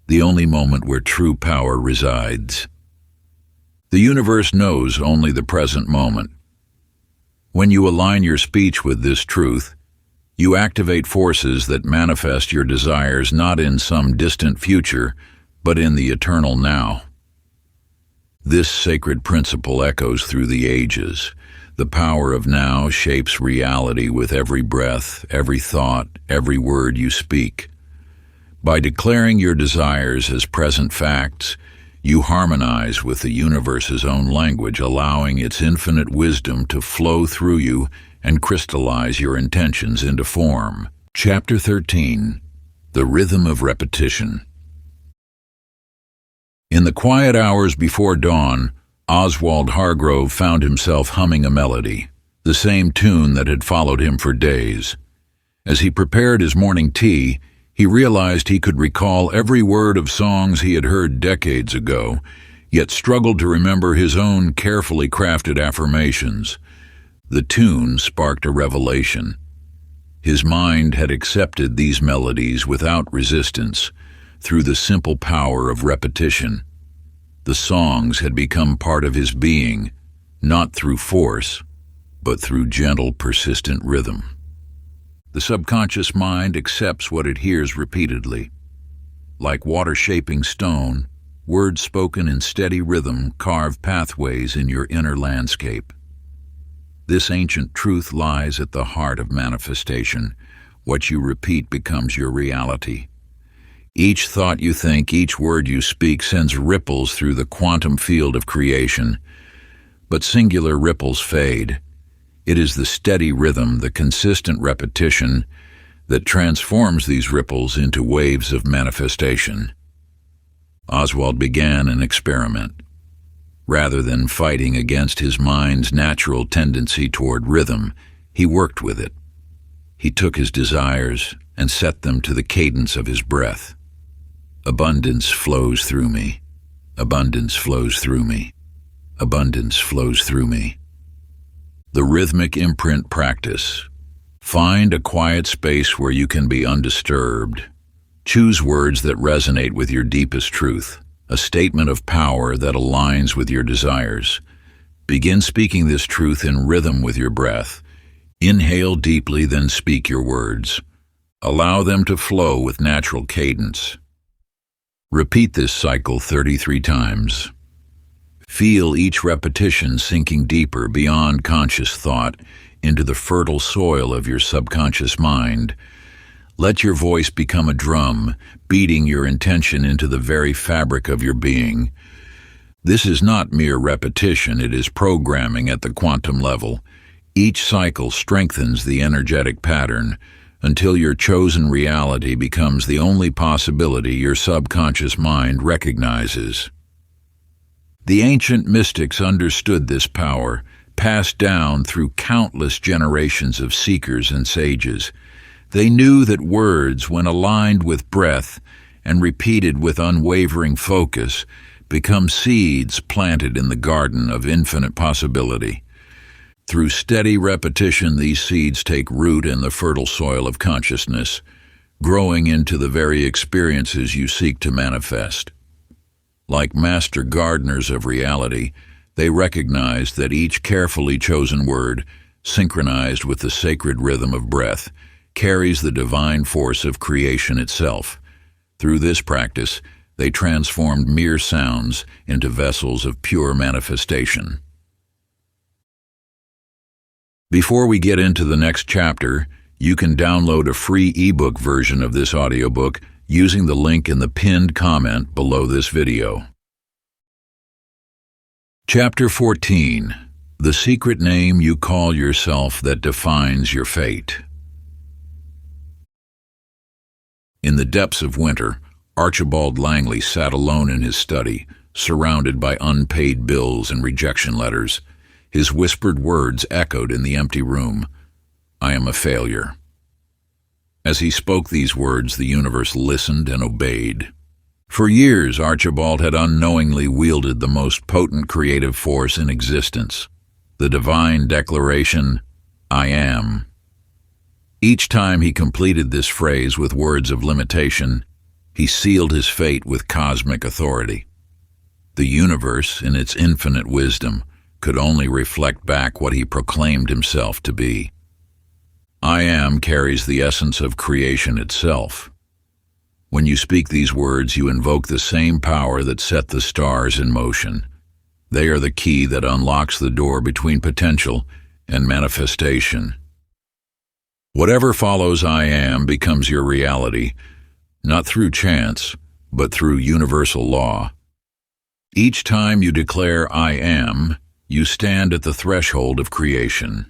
the only moment where true power resides. The universe knows only the present moment. When you align your speech with this truth, you activate forces that manifest your desires not in some distant future, but in the eternal now. This sacred principle echoes through the ages. The power of now shapes reality with every breath, every thought, every word you speak. By declaring your desires as present facts, you harmonize with the universe's own language, allowing its infinite wisdom to flow through you and crystallize your intentions into form. Chapter 13. The Rhythm of Repetition. In the quiet hours before dawn, Oswald Hargrove found himself humming a melody, the same tune that had followed him for days. As he prepared his morning tea, he realized he could recall every word of songs he had heard decades ago, yet struggled to remember his own carefully crafted affirmations. The tune sparked a revelation. His mind had accepted these melodies without resistance, through the simple power of repetition. The songs had become part of his being, not through force, but through gentle, persistent rhythm. The subconscious mind accepts what it hears repeatedly. Like water shaping stone, words spoken in steady rhythm carve pathways in your inner landscape. This ancient truth lies at the heart of manifestation. What you repeat becomes your reality. Each thought you think, each word you speak sends ripples through the quantum field of creation. But singular ripples fade. It is the steady rhythm, the consistent repetition, that transforms these ripples into waves of manifestation. Oswald began an experiment. Rather than fighting against his mind's natural tendency toward rhythm, he worked with it. He took his desires and set them to the cadence of his breath. Abundance flows through me. Abundance flows through me. Abundance flows through me. The rhythmic imprint practice. Find a quiet space where you can be undisturbed. Choose words that resonate with your deepest truth. a statement of power that aligns with your desires. Begin speaking this truth in rhythm with your breath. Inhale deeply, then speak your words. Allow them to flow with natural cadence. Repeat this cycle 33 times. Feel each repetition sinking deeper beyond conscious thought into the fertile soil of your subconscious mind. Let your voice become a drum, beating your intention into the very fabric of your being. This is not mere repetition, it is programming at the quantum level. Each cycle strengthens the energetic pattern until your chosen reality becomes the only possibility your subconscious mind recognizes. The ancient mystics understood this power, passed down through countless generations of seekers and sages. They knew that words, when aligned with breath and repeated with unwavering focus, become seeds planted in the garden of infinite possibility. Through steady repetition, these seeds take root in the fertile soil of consciousness, growing into the very experiences you seek to manifest. Like master gardeners of reality, they recognize that each carefully chosen word, synchronized with the sacred rhythm of breath, carries the divine force of creation itself. Through this practice, they transformed mere sounds into vessels of pure manifestation. Before we get into the next chapter, you can download a free ebook version of this audiobook using the link in the pinned comment below this video. Chapter 14. The secret name you call yourself that defines your fate. In the depths of winter, Archibald Langley sat alone in his study, surrounded by unpaid bills and rejection letters. His whispered words echoed in the empty room. "I am a failure." As he spoke these words, the universe listened and obeyed. For years, Archibald had unknowingly wielded the most potent creative force in existence, the divine declaration, "I am." Each time he completed this phrase with words of limitation, he sealed his fate with cosmic authority. The universe, in its infinite wisdom, could only reflect back what he proclaimed himself to be. "I am" carries the essence of creation itself. When you speak these words, you invoke the same power that set the stars in motion. They are the key that unlocks the door between potential and manifestation. Whatever follows "I am" becomes your reality, not through chance, but through universal law. Each time you declare "I am," you stand at the threshold of creation.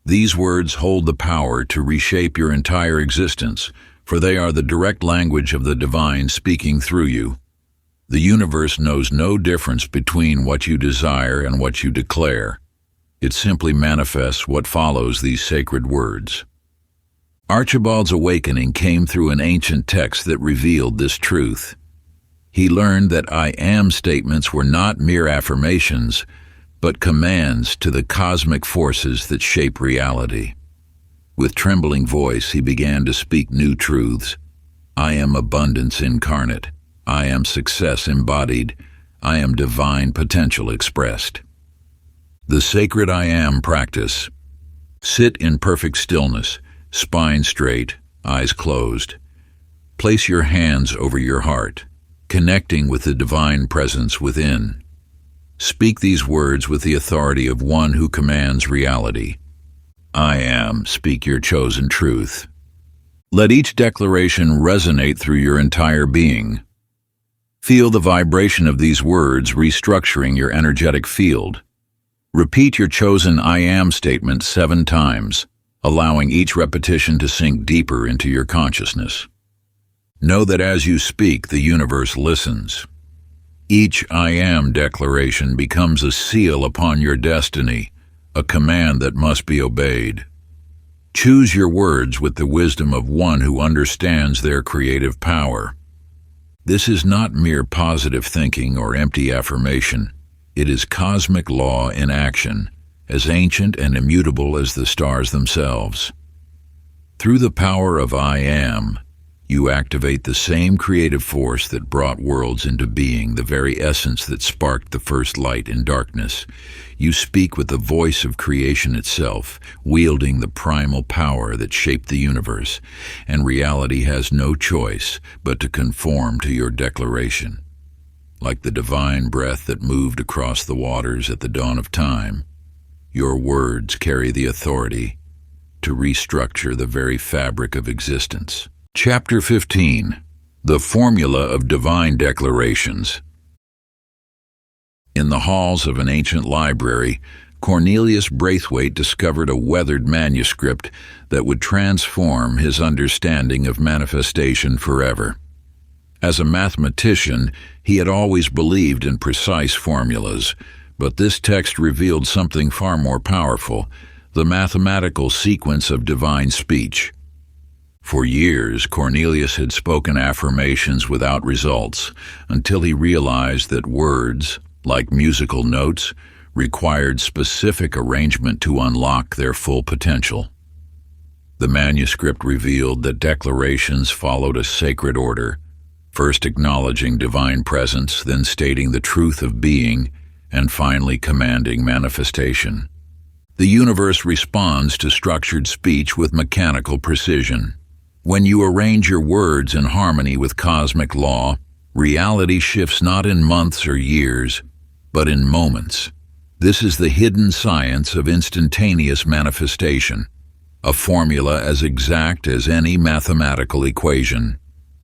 These words hold the power to reshape your entire existence, for they are the direct language of the divine speaking through you. The universe knows no difference between what you desire and what you declare. It simply manifests what follows these sacred words. Archibald's awakening came through an ancient text that revealed this truth. He learned that "I am" statements were not mere affirmations, but commands to the cosmic forces that shape reality. With trembling voice, he began to speak new truths. "I am abundance incarnate. I am success embodied. I am divine potential expressed." The sacred "I am" practice. Sit in perfect stillness, spine straight, eyes closed. Place your hands over your heart, connecting with the divine presence within. Speak these words with the authority of one who commands reality. "I am," speak your chosen truth. Let each declaration resonate through your entire being. Feel the vibration of these words restructuring your energetic field. Repeat your chosen "I am" statement 7 times, allowing each repetition to sink deeper into your consciousness. Know that as you speak, the universe listens. Each "I am" declaration becomes a seal upon your destiny, a command that must be obeyed. Choose your words with the wisdom of one who understands their creative power. This is not mere positive thinking or empty affirmation. It is cosmic law in action, as ancient and immutable as the stars themselves. Through the power of "I am," You activate the same creative force that brought worlds into being, the very essence that sparked the first light in darkness. You speak with the voice of creation itself, wielding the primal power that shaped the universe, and reality has no choice but to conform to your declaration. Like the divine breath that moved across the waters at the dawn of time, your words carry the authority to restructure the very fabric of existence. Chapter 15. The Formula of Divine Declarations. In the halls of an ancient library, Cornelius Braithwaite discovered a weathered manuscript that would transform his understanding of manifestation forever. As a mathematician, he had always believed in precise formulas, but this text revealed something far more powerful: the mathematical sequence of divine speech. For years, Cornelius had spoken affirmations without results, until he realized that words, like musical notes, required specific arrangement to unlock their full potential. The manuscript revealed that declarations followed a sacred order, first acknowledging divine presence, then stating the truth of being, and finally commanding manifestation. The universe responds to structured speech with mechanical precision. When you arrange your words in harmony with cosmic law, reality shifts not in months or years, but in moments. This is the hidden science of instantaneous manifestation, a formula as exact as any mathematical equation.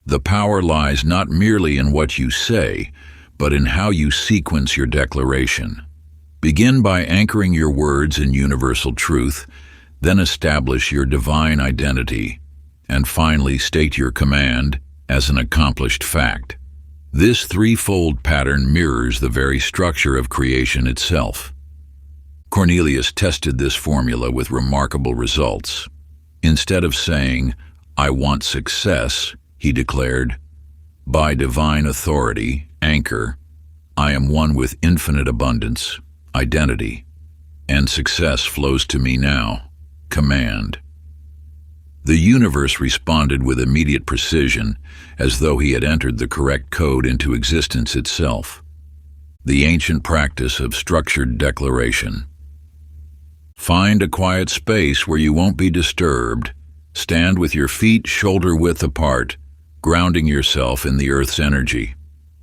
The power lies not merely in what you say, but in how you sequence your declaration. Begin by anchoring your words in universal truth, then establish your divine identity, and finally state your command as an accomplished fact. This threefold pattern mirrors the very structure of creation itself. Cornelius tested this formula with remarkable results. Instead of saying, "I want success," he declared, "By divine authority, anchor, I am one with infinite abundance, identity, and success flows to me now, command." The universe responded with immediate precision, as though he had entered the correct code into existence itself. The ancient practice of structured declaration. Find a quiet space where you won't be disturbed. Stand with your feet shoulder-width apart, grounding yourself in the earth's energy.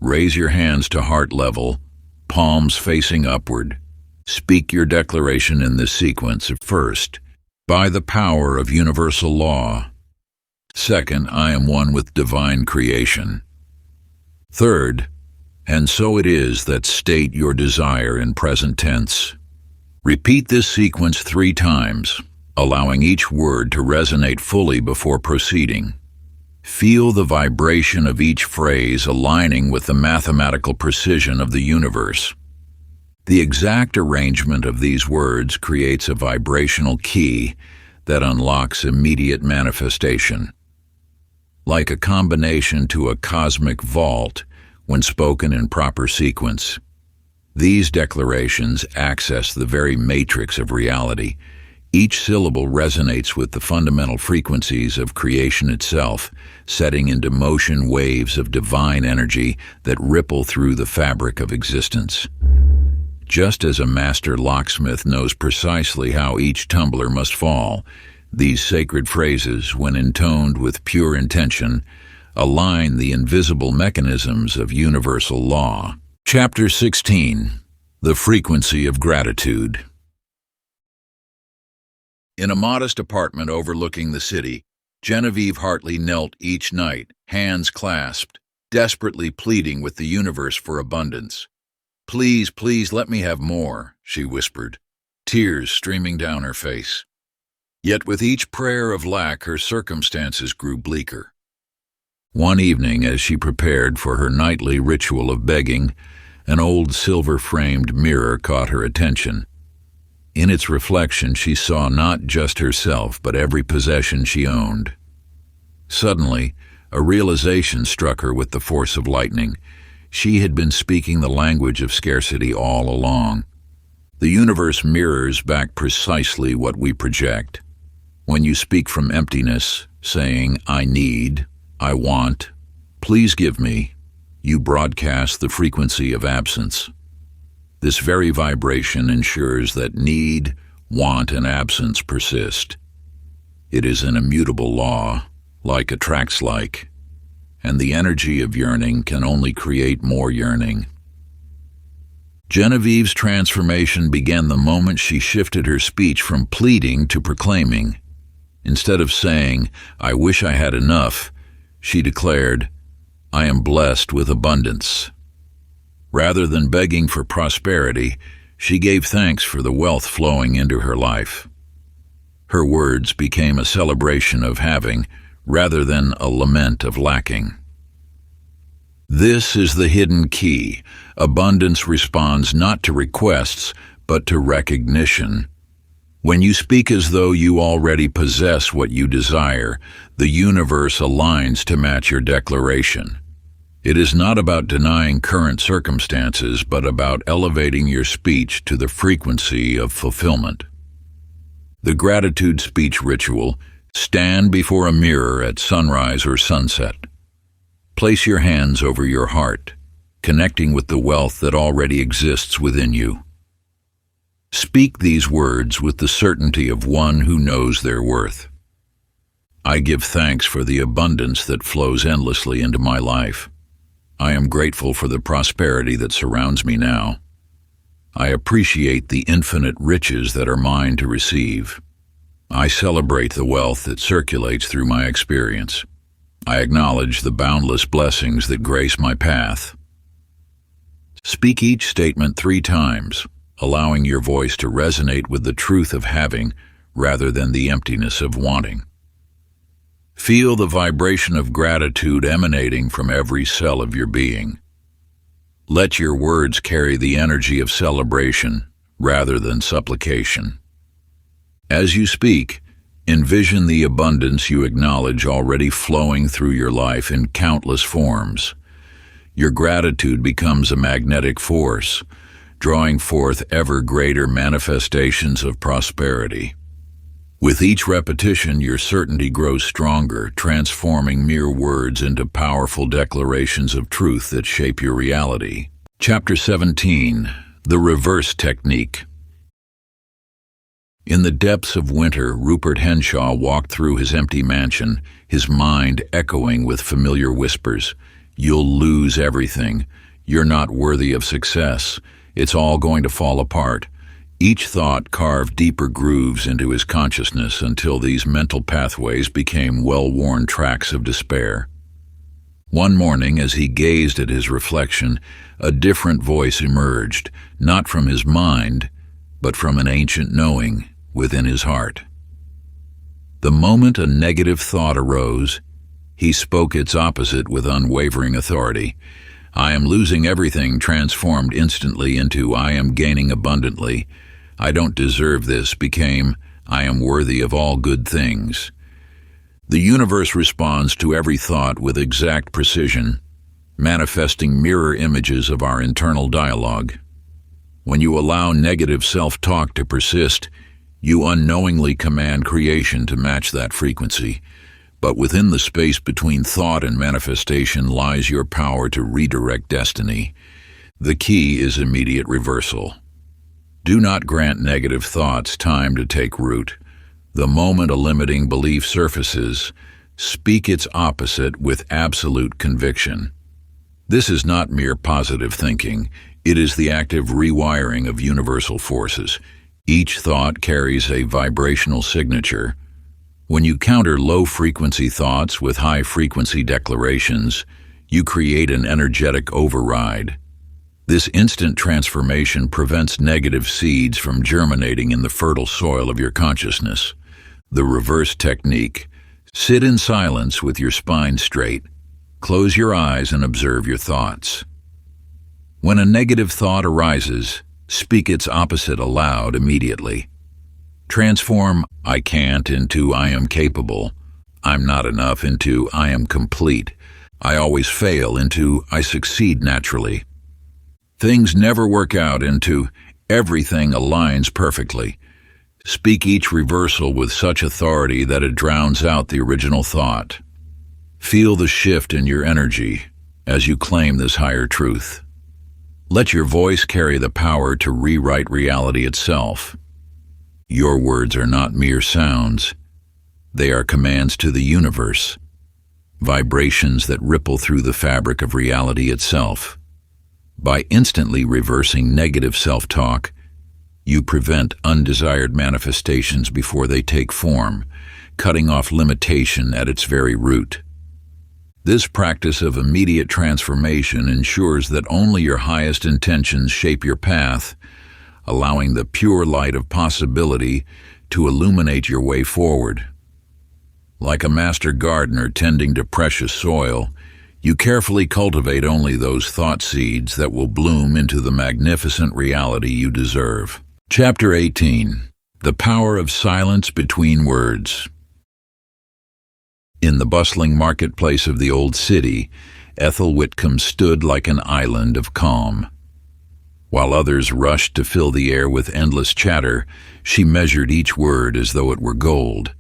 Raise your hands to heart level, palms facing upward. Speak your declaration in this sequence. First, by the power of universal law. Second, I am one with divine creation. Third, and so it is, that state your desire in present tense. Repeat this sequence 3 times, allowing each word to resonate fully before proceeding. Feel the vibration of each phrase aligning with the mathematical precision of the universe. The exact arrangement of these words creates a vibrational key that unlocks immediate manifestation. Like a combination to a cosmic vault when spoken in proper sequence, these declarations access the very matrix of reality. Each syllable resonates with the fundamental frequencies of creation itself, setting into motion waves of divine energy that ripple through the fabric of existence. Just as a master locksmith knows precisely how each tumbler must fall, these sacred phrases, when intoned with pure intention, align the invisible mechanisms of universal law. Chapter 16. The Frequency of Gratitude. In a modest apartment overlooking the city, Genevieve Hartley knelt each night, hands clasped, desperately pleading with the universe for abundance. "Please, please let me have more," she whispered, tears streaming down her face. Yet with each prayer of lack, her circumstances grew bleaker. One evening, as she prepared for her nightly ritual of begging, an old silver-framed mirror caught her attention. In its reflection, she saw not just herself, but every possession she owned. Suddenly, a realization struck her with the force of lightning. She had been speaking the language of scarcity all along. The universe mirrors back precisely what we project. When you speak from emptiness, saying, "I need," I want, please give me, you broadcast the frequency of absence. This very vibration ensures that need, want, and absence persist. It is an immutable law, like attracts like, and the energy of yearning can only create more yearning. Genevieve's transformation began the moment she shifted her speech from pleading to proclaiming. Instead of saying, "I wish I had enough," she declared, "I am blessed with abundance." Rather than begging for prosperity, she gave thanks for the wealth flowing into her life. Her words became a celebration of having, rather than a lament of lacking. This is the hidden key. Abundance responds not to requests, but to recognition. When you speak as though you already possess what you desire, the universe aligns to match your declaration. It is not about denying current circumstances, but about elevating your speech to the frequency of fulfillment. The gratitude speech ritual: stand before a mirror at sunrise or sunset. Place your hands over your heart, connecting with the wealth that already exists within you. Speak these words with the certainty of one who knows their worth. I give thanks for the abundance that flows endlessly into my life. I am grateful for the prosperity that surrounds me now. I appreciate the infinite riches that are mine to receive. I celebrate the wealth that circulates through my experience. I acknowledge the boundless blessings that grace my path. Speak each statement 3 times, allowing your voice to resonate with the truth of having rather than the emptiness of wanting. Feel the vibration of gratitude emanating from every cell of your being. Let your words carry the energy of celebration rather than supplication. As you speak, envision the abundance you acknowledge already flowing through your life in countless forms. Your gratitude becomes a magnetic force, drawing forth ever greater manifestations of prosperity. With each repetition, your certainty grows stronger, transforming mere words into powerful declarations of truth that shape your reality. Chapter 17: The Reverse Technique. In the depths of winter, Rupert Henshaw walked through his empty mansion, his mind echoing with familiar whispers. You'll lose everything. You're not worthy of success. It's all going to fall apart. Each thought carved deeper grooves into his consciousness until these mental pathways became well-worn tracks of despair. One morning, as he gazed at his reflection, a different voice emerged, not from his mind, but from an ancient knowing within his heart. The moment a negative thought arose, he spoke its opposite with unwavering authority. I am losing everything transformed instantly into I am gaining abundantly. I don't deserve this became I am worthy of all good things. The universe responds to every thought with exact precision, manifesting mirror images of our internal dialogue. When you allow negative self-talk to persist, you unknowingly command creation to match that frequency. But within the space between thought and manifestation lies your power to redirect destiny. The key is immediate reversal. Do not grant negative thoughts time to take root. The moment a limiting belief surfaces, speak its opposite with absolute conviction. This is not mere positive thinking. It is the active rewiring of universal forces. Each thought carries a vibrational signature. When you counter low-frequency thoughts with high-frequency declarations, you create an energetic override. This instant transformation prevents negative seeds from germinating in the fertile soil of your consciousness. The reverse technique: sit in silence with your spine straight. Close your eyes and observe your thoughts. When a negative thought arises, speak its opposite aloud immediately. Transform I can't into I am capable, I'm not enough into I am complete, I always fail into I succeed naturally. Things never work out into everything aligns perfectly. Speak each reversal with such authority that it drowns out the original thought. Feel the shift in your energy as you claim this higher truth. Let your voice carry the power to rewrite reality itself. Your words are not mere sounds. They are commands to the universe, vibrations that ripple through the fabric of reality itself. By instantly reversing negative self-talk, you prevent undesired manifestations before they take form, cutting off limitation at its very root. This practice of immediate transformation ensures that only your highest intentions shape your path, allowing the pure light of possibility to illuminate your way forward. Like a master gardener tending to precious soil, you carefully cultivate only those thought seeds that will bloom into the magnificent reality you deserve. Chapter 18. The Power of Silence Between Words. In the bustling marketplace of the old city, Ethel Whitcomb stood like an island of calm. While others rushed to fill the air with endless chatter, she measured each word as though it were gold.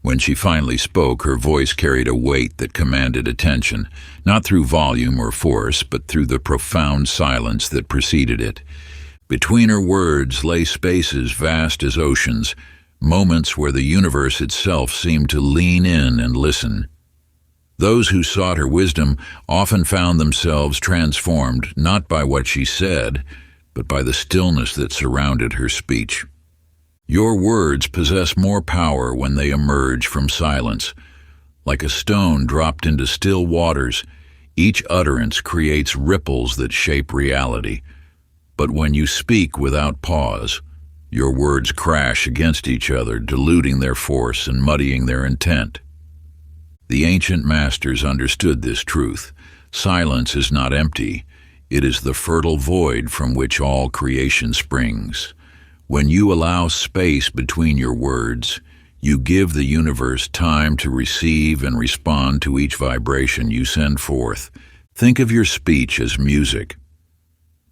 When she finally spoke, her voice carried a weight that commanded attention, not through volume or force, but through the profound silence that preceded it. Between her words lay spaces vast as oceans, moments where the universe itself seemed to lean in and listen. Those who sought her wisdom often found themselves transformed not by what she said, but by the stillness that surrounded her speech. Your words possess more power when they emerge from silence. Like a stone dropped into still waters, each utterance creates ripples that shape reality. But when you speak without pause, your words crash against each other, diluting their force and muddying their intent. The ancient masters understood this truth. Silence is not empty. It is the fertile void from which all creation springs. When you allow space between your words, you give the universe time to receive and respond to each vibration you send forth. Think of your speech as music.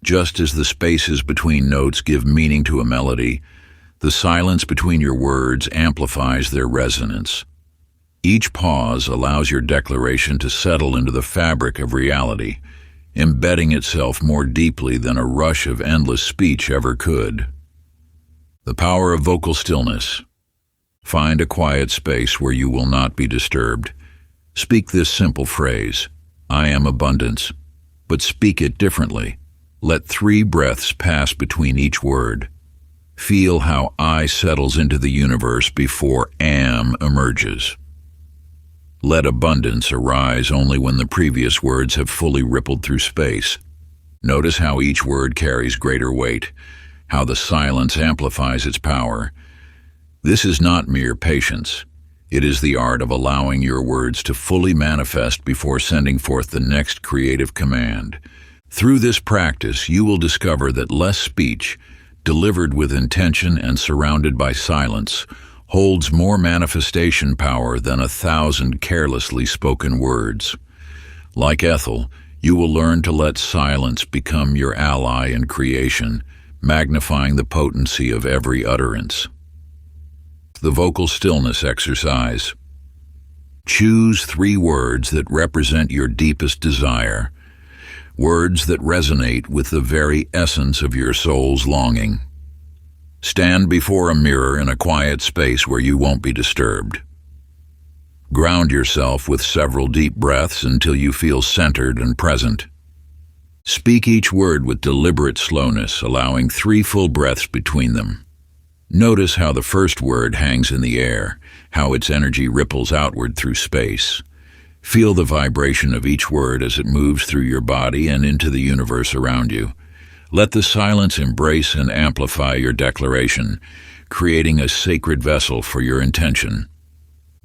Just as the spaces between notes give meaning to a melody, the silence between your words amplifies their resonance. Each pause allows your declaration to settle into the fabric of reality, embedding itself more deeply than a rush of endless speech ever could. The power of vocal stillness. Find a quiet space where you will not be disturbed. Speak this simple phrase, "I am abundance," but speak it differently. Let 3 breaths pass between each word. Feel how I settles into the universe before am emerges. Let abundance arise only when the previous words have fully rippled through space. Notice how each word carries greater weight, how the silence amplifies its power. This is not mere patience. It is the art of allowing your words to fully manifest before sending forth the next creative command. Through this practice, you will discover that less speech, delivered with intention and surrounded by silence, holds more manifestation power than 1,000 carelessly spoken words. Like Ethel, you will learn to let silence become your ally in creation, magnifying the potency of every utterance. The vocal stillness exercise. Choose 3 words that represent your deepest desire, words that resonate with the very essence of your soul's longing. Stand before a mirror in a quiet space where you won't be disturbed. Ground yourself with several deep breaths until you feel centered and present. Speak each word with deliberate slowness, allowing 3 full breaths between them. Notice how the first word hangs in the air, how its energy ripples outward through space. Feel the vibration of each word as it moves through your body and into the universe around you. Let the silence embrace and amplify your declaration, creating a sacred vessel for your intention.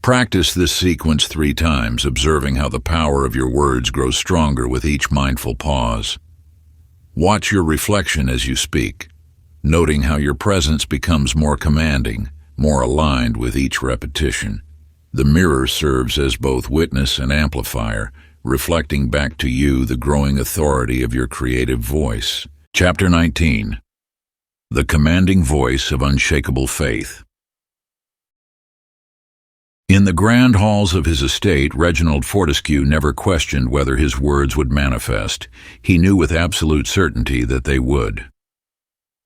Practice this sequence 3 times, observing how the power of your words grows stronger with each mindful pause. Watch your reflection as you speak, noting how your presence becomes more commanding, more aligned with each repetition. The mirror serves as both witness and amplifier, reflecting back to you the growing authority of your creative voice. Chapter 19. The Commanding Voice of Unshakable Faith. In the grand halls of his estate, Reginald Fortescue never questioned whether his words would manifest. He knew with absolute certainty that they would.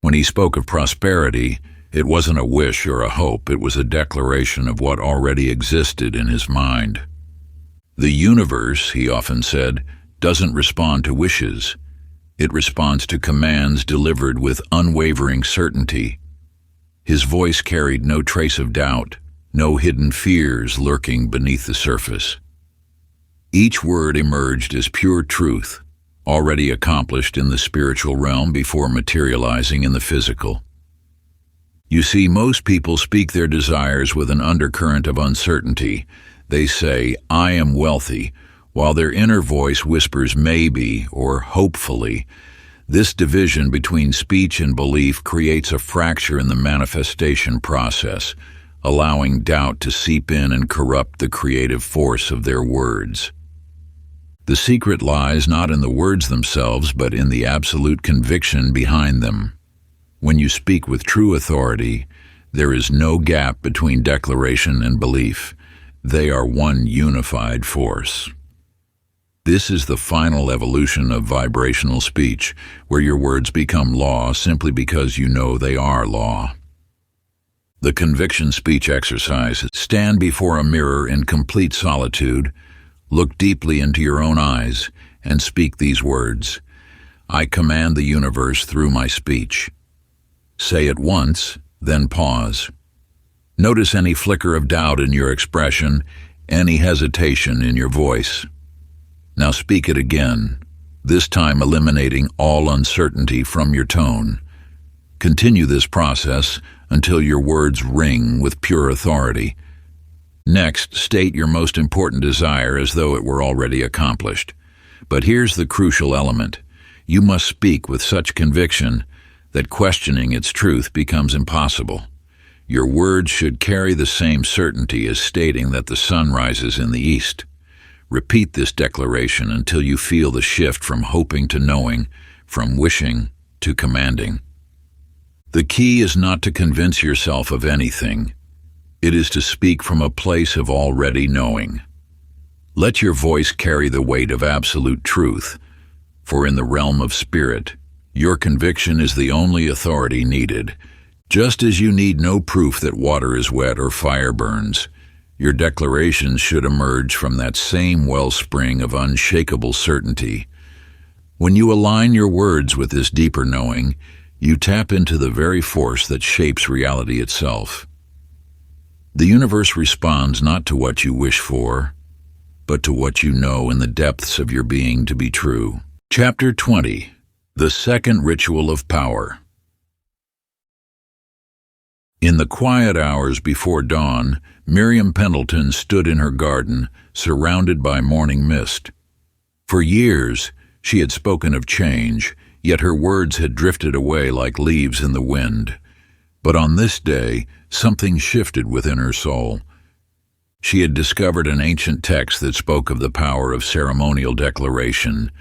When he spoke of prosperity, it wasn't a wish or a hope, it was a declaration of what already existed in his mind. The universe, he often said, doesn't respond to wishes. It responds to commands delivered with unwavering certainty. His voice carried no trace of doubt, no hidden fears lurking beneath the surface. Each word emerged as pure truth, already accomplished in the spiritual realm before materializing in the physical. You see, most people speak their desires with an undercurrent of uncertainty. They say, "I am wealthy," while their inner voice whispers maybe or hopefully. This division between speech and belief creates a fracture in the manifestation process, allowing doubt to seep in and corrupt the creative force of their words. The secret lies not in the words themselves, but in the absolute conviction behind them. When you speak with true authority, there is no gap between declaration and belief. They are one unified force. This is the final evolution of vibrational speech, where your words become law simply because you know they are law. The conviction speech exercise: stand before a mirror in complete solitude, look deeply into your own eyes, and speak these words. I command the universe through my speech. Say it once, then pause. Notice any flicker of doubt in your expression, any hesitation in your voice. Now speak it again, this time eliminating all uncertainty from your tone. Continue this process until your words ring with pure authority. Next, state your most important desire as though it were already accomplished. But here's the crucial element. You must speak with such conviction that questioning its truth becomes impossible. Your words should carry the same certainty as stating that the sun rises in the east. Repeat this declaration until you feel the shift from hoping to knowing, from wishing to commanding. The key is not to convince yourself of anything. It is to speak from a place of already knowing. Let your voice carry the weight of absolute truth, for in the realm of spirit, your conviction is the only authority needed. Just as you need no proof that water is wet or fire burns, your declarations should emerge from that same wellspring of unshakable certainty. When you align your words with this deeper knowing, you tap into the very force that shapes reality itself. The universe responds not to what you wish for, but to what you know in the depths of your being to be true. Chapter 20. The Second Ritual of Power. In the quiet hours before dawn, Miriam Pendleton stood in her garden, surrounded by morning mist. For years, she had spoken of change, yet her words had drifted away like leaves in the wind. But on this day, something shifted within her soul. She had discovered an ancient text that spoke of the power of ceremonial declaration,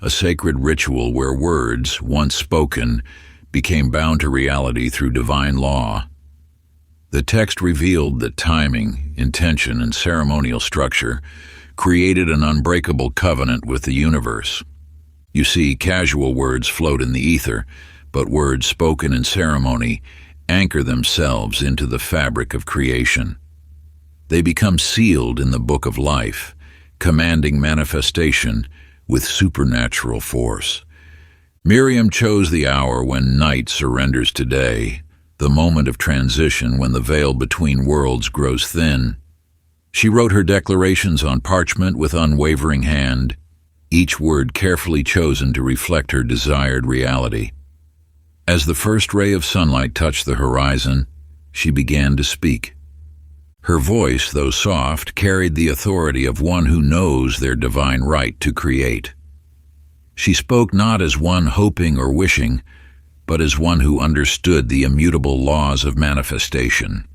a sacred ritual where words, once spoken, became bound to reality through divine law. The text revealed that timing, intention, and ceremonial structure created an unbreakable covenant with the universe. You see, casual words float in the ether, but words spoken in ceremony anchor themselves into the fabric of creation. They become sealed in the book of life, commanding manifestation with supernatural force. Miriam chose the hour when night surrenders to day, the moment of transition when the veil between worlds grows thin. She wrote her declarations on parchment with unwavering hand, each word carefully chosen to reflect her desired reality. As the first ray of sunlight touched the horizon, she began to speak. Her voice, though soft, carried the authority of one who knows their divine right to create. She spoke not as one hoping or wishing, but as one who understood the immutable laws of manifestation.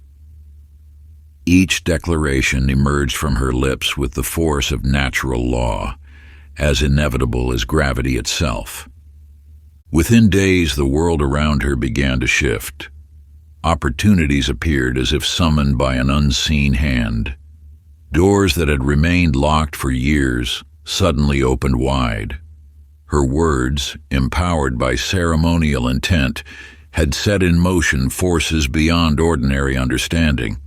Each declaration emerged from her lips with the force of natural law, as inevitable as gravity itself. Within days, the world around her began to shift. Opportunities appeared as if summoned by an unseen hand. Doors that had remained locked for years suddenly opened wide. Her words, empowered by ceremonial intent, had set in motion forces beyond ordinary understanding.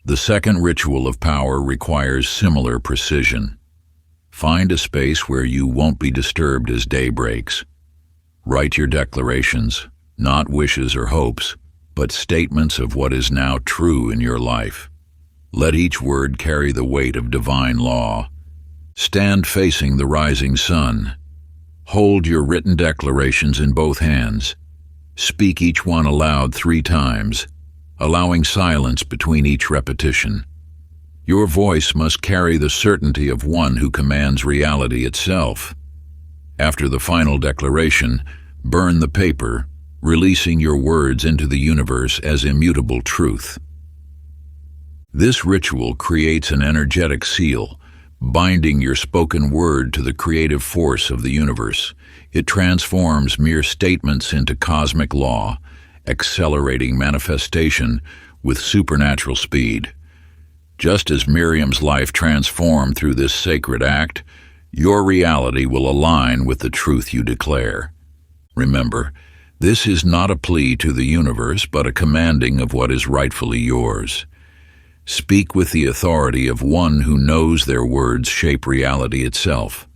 The second ritual of power requires similar precision. Find a space where you won't be disturbed as day breaks. Write your declarations, not wishes or hopes, but statements of what is now true in your life. Let each word carry the weight of divine law. Stand facing the rising sun. Hold your written declarations in both hands. Speak each one aloud 3 times, allowing silence between each repetition. Your voice must carry the certainty of one who commands reality itself. After the final declaration, burn the paper, releasing your words into the universe as immutable truth. This ritual creates an energetic seal, binding your spoken word to the creative force of the universe. It transforms mere statements into cosmic law, accelerating manifestation with supernatural speed. Just as Miriam's life transformed through this sacred act, your reality will align with the truth you declare. Remember, this is not a plea to the universe, but a commanding of what is rightfully yours. Speak with the authority of one who knows their words shape reality itself.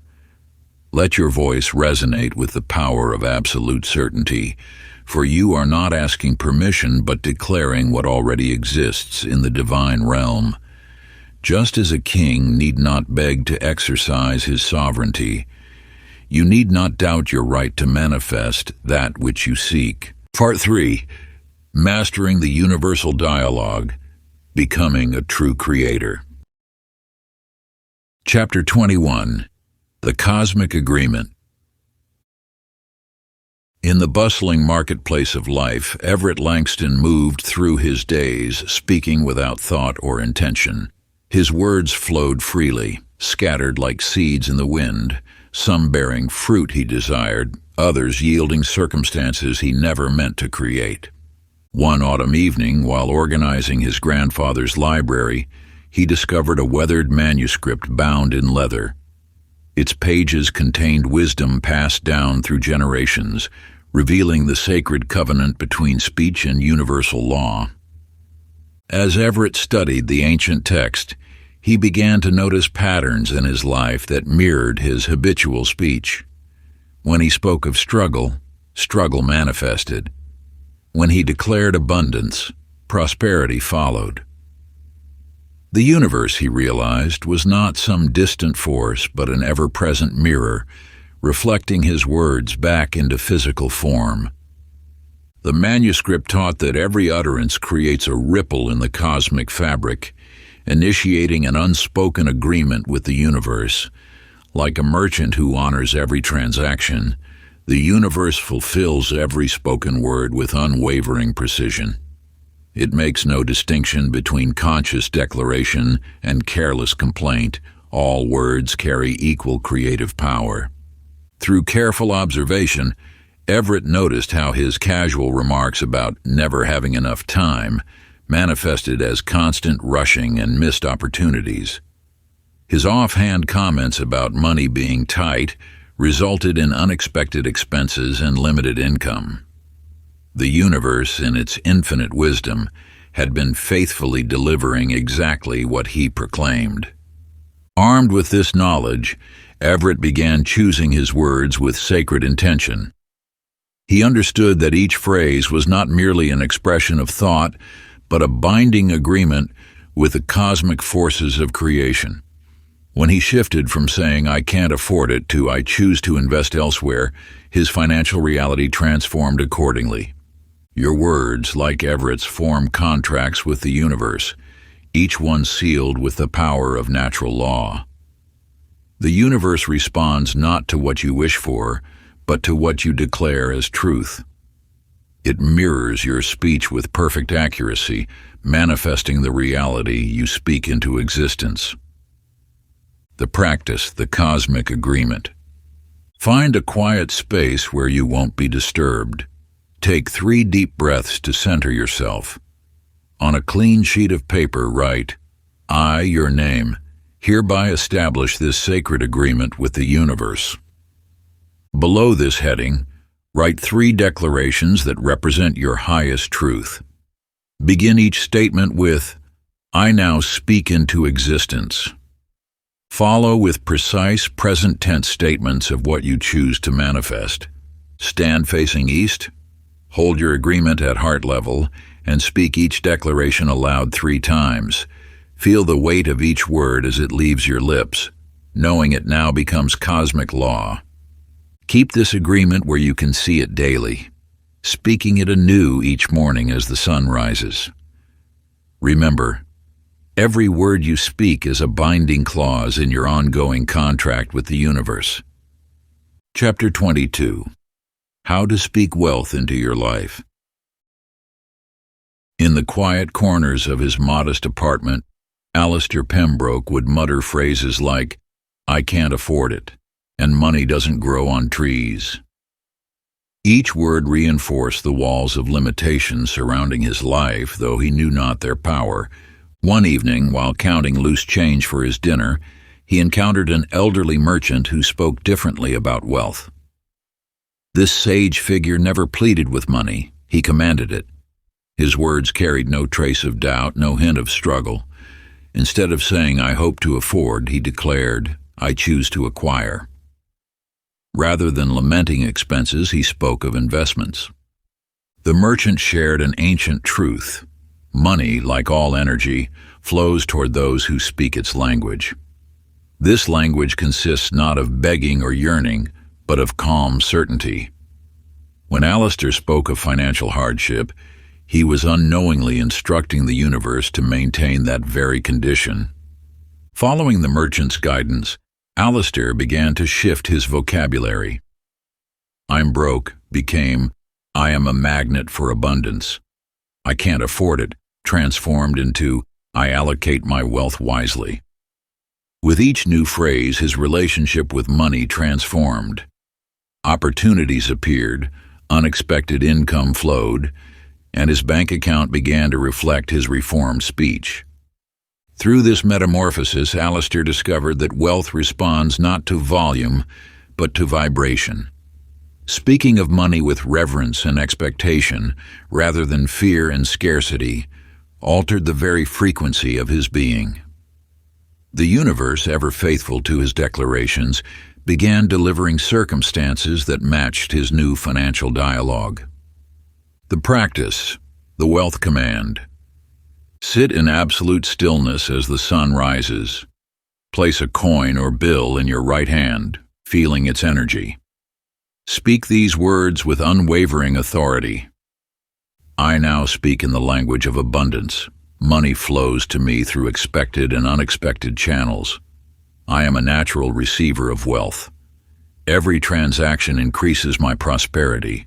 Let your voice resonate with the power of absolute certainty, for you are not asking permission but declaring what already exists in the divine realm. Just as a king need not beg to exercise his sovereignty, you need not doubt your right to manifest that which you seek. Part 3. Mastering the Universal Dialogue. Becoming a True Creator. Chapter 21. The Cosmic Agreement. In the bustling marketplace of life, Everett Langston moved through his days, speaking without thought or intention. His words flowed freely, scattered like seeds in the wind, some bearing fruit he desired, others yielding circumstances he never meant to create. One autumn evening, while organizing his grandfather's library, he discovered a weathered manuscript bound in leather. Its pages contained wisdom passed down through generations, revealing the sacred covenant between speech and universal law. As Everett studied the ancient text, he began to notice patterns in his life that mirrored his habitual speech. When he spoke of struggle, struggle manifested. When he declared abundance, prosperity followed. The universe, he realized, was not some distant force but an ever-present mirror, reflecting his words back into physical form. The manuscript taught that every utterance creates a ripple in the cosmic fabric, initiating an unspoken agreement with the universe. Like a merchant who honors every transaction, the universe fulfills every spoken word with unwavering precision. It makes no distinction between conscious declaration and careless complaint. All words carry equal creative power. Through careful observation, Everett noticed how his casual remarks about never having enough time manifested as constant rushing and missed opportunities. His offhand comments about money being tight resulted in unexpected expenses and limited income. The universe, in its infinite wisdom, had been faithfully delivering exactly what he proclaimed. Armed with this knowledge, Everett began choosing his words with sacred intention. He understood that each phrase was not merely an expression of thought, but a binding agreement with the cosmic forces of creation. When he shifted from saying, "I can't afford it," to "I choose to invest elsewhere," his financial reality transformed accordingly. Your words, like Everett's, form contracts with the universe, each one sealed with the power of natural law. The universe responds not to what you wish for, but to what you declare as truth. It mirrors your speech with perfect accuracy, manifesting the reality you speak into existence. The practice, the cosmic agreement. Find a quiet space where you won't be disturbed. Take 3 deep breaths to center yourself. On a clean sheet of paper, write, I, your name, hereby establish this sacred agreement with the universe. Below this heading, write 3 declarations that represent your highest truth. Begin each statement with, I now speak into existence. Follow with precise present tense statements of what you choose to manifest. Stand facing east, hold your agreement at heart level, and speak each declaration aloud 3 times. Feel the weight of each word as it leaves your lips, knowing it now becomes cosmic law. Keep this agreement where you can see it daily, speaking it anew each morning as the sun rises. Remember, every word you speak is a binding clause in your ongoing contract with the universe. Chapter 22. How to Speak Wealth into Your Life. In the quiet corners of his modest apartment, Alistair Pembroke would mutter phrases like, I can't afford it, and money doesn't grow on trees. Each word reinforced the walls of limitation surrounding his life, though he knew not their power. One evening, while counting loose change for his dinner, he encountered an elderly merchant who spoke differently about wealth. This sage figure never pleaded with money, he commanded it. His words carried no trace of doubt, no hint of struggle. Instead of saying, I hope to afford, he declared, I choose to acquire. Rather than lamenting expenses, he spoke of investments. The merchant shared an ancient truth. Money, like all energy, flows toward those who speak its language. This language consists not of begging or yearning, but of calm certainty. When Alistair spoke of financial hardship, he was unknowingly instructing the universe to maintain that very condition. Following the merchant's guidance, Alistair began to shift his vocabulary. I'm broke became, I am a magnet for abundance. I can't afford it transformed into, I allocate my wealth wisely. With each new phrase, his relationship with money transformed. Opportunities appeared, unexpected income flowed, and his bank account began to reflect his reformed speech. Through this metamorphosis, Alistair discovered that wealth responds not to volume, but to vibration. Speaking of money with reverence and expectation, rather than fear and scarcity, altered the very frequency of his being. The universe, ever faithful to his declarations, began delivering circumstances that matched his new financial dialogue. The practice, the wealth command. Sit in absolute stillness as the sun rises. Place a coin or bill in your right hand, feeling its energy. Speak these words with unwavering authority. I now speak in the language of abundance. Money flows to me through expected and unexpected channels. I am a natural receiver of wealth. Every transaction increases my prosperity.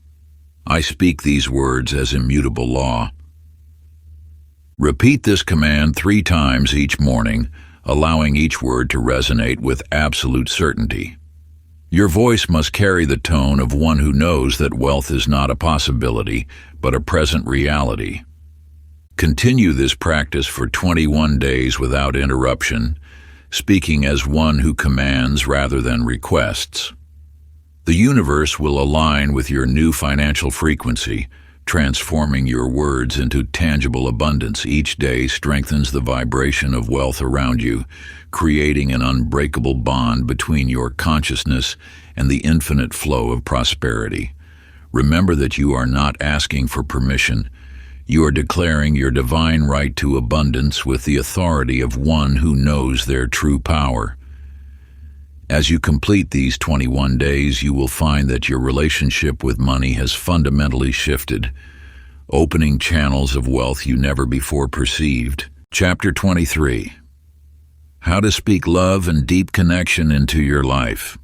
I speak these words as immutable law. Repeat this command 3 times each morning, allowing each word to resonate with absolute certainty. Your voice must carry the tone of one who knows that wealth is not a possibility, but a present reality. Continue this practice for 21 days without interruption, speaking as one who commands rather than requests. The universe will align with your new financial frequency, transforming your words into tangible abundance. Each day strengthens the vibration of wealth around you, creating an unbreakable bond between your consciousness and the infinite flow of prosperity. Remember that you are not asking for permission. You are declaring your divine right to abundance with the authority of one who knows their true power. As you complete these 21 days, you will find that your relationship with money has fundamentally shifted, opening channels of wealth you never before perceived. Chapter 23. How to Speak Love and Deep Connection into Your Life.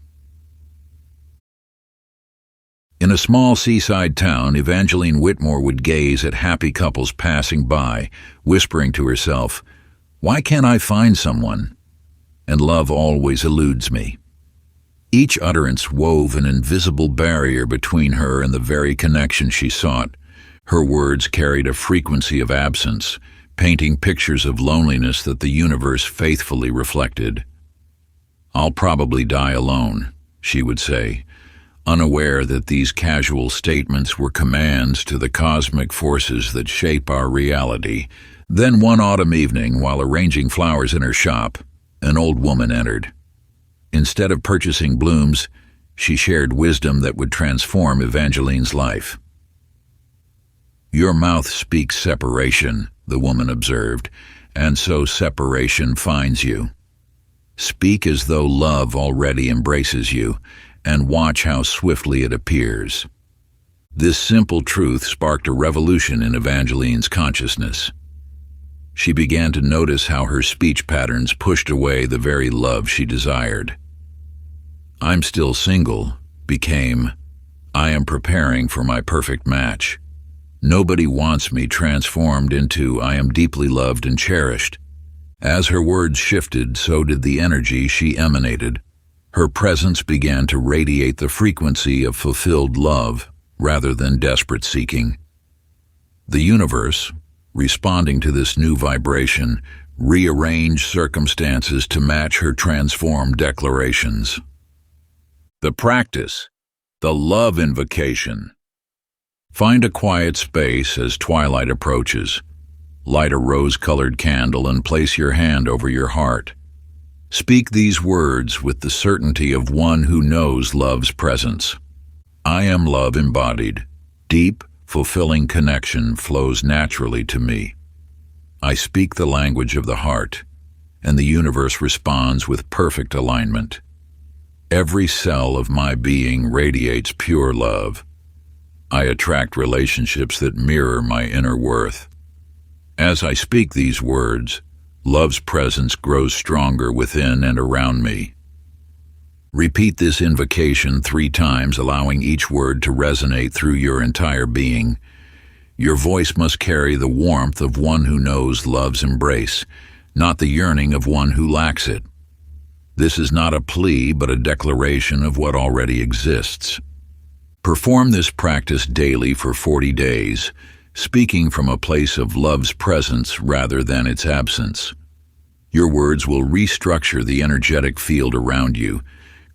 In a small seaside town, Evangeline Whitmore would gaze at happy couples passing by, whispering to herself, "Why can't I find someone? And love always eludes me." Each utterance wove an invisible barrier between her and the very connection she sought. Her words carried a frequency of absence, painting pictures of loneliness that the universe faithfully reflected. "I'll probably die alone," she would say, unaware that these casual statements were commands to the cosmic forces that shape our reality. Then one autumn evening, while arranging flowers in her shop, an old woman entered. Instead of purchasing blooms, she shared wisdom that would transform Evangeline's life. "Your mouth speaks separation," the woman observed, "and so separation finds you. Speak as though love already embraces you, and watch how swiftly it appears." This simple truth sparked a revolution in Evangeline's consciousness. She began to notice how her speech patterns pushed away the very love she desired. "I'm still single" became, "I am preparing for my perfect match. Nobody wants me" transformed into, "I am deeply loved and cherished." As her words shifted, so did the energy she emanated. Her presence began to radiate the frequency of fulfilled love rather than desperate seeking. The universe, responding to this new vibration, rearranged circumstances to match her transformed declarations. The practice, the love invocation. Find a quiet space as twilight approaches. Light a rose-colored candle and place your hand over your heart. Speak these words with the certainty of one who knows love's presence. "I am love embodied. Deep, fulfilling connection flows naturally to me. I speak the language of the heart, and the universe responds with perfect alignment. Every cell of my being radiates pure love. I attract relationships that mirror my inner worth." As I speak these words, love's presence grows stronger within and around me. Repeat this invocation 3 times, allowing each word to resonate through your entire being. Your voice must carry the warmth of one who knows love's embrace, not the yearning of one who lacks it. This is not a plea, but a declaration of what already exists. Perform this practice daily for 40 days, speaking from a place of love's presence rather than its absence. Your words will restructure the energetic field around you,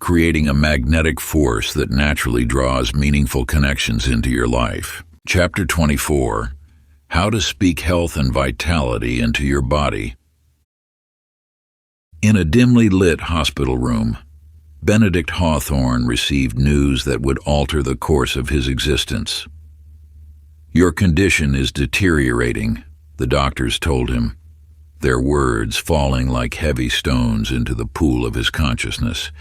creating a magnetic force that naturally draws meaningful connections into your life. Chapter 24. How to speak health and vitality into your body. In a dimly lit hospital room, Benedict Hawthorne received news that would alter the course of his existence. "Your condition is deteriorating," the doctors told him, their words falling like heavy stones into the pool of his consciousness.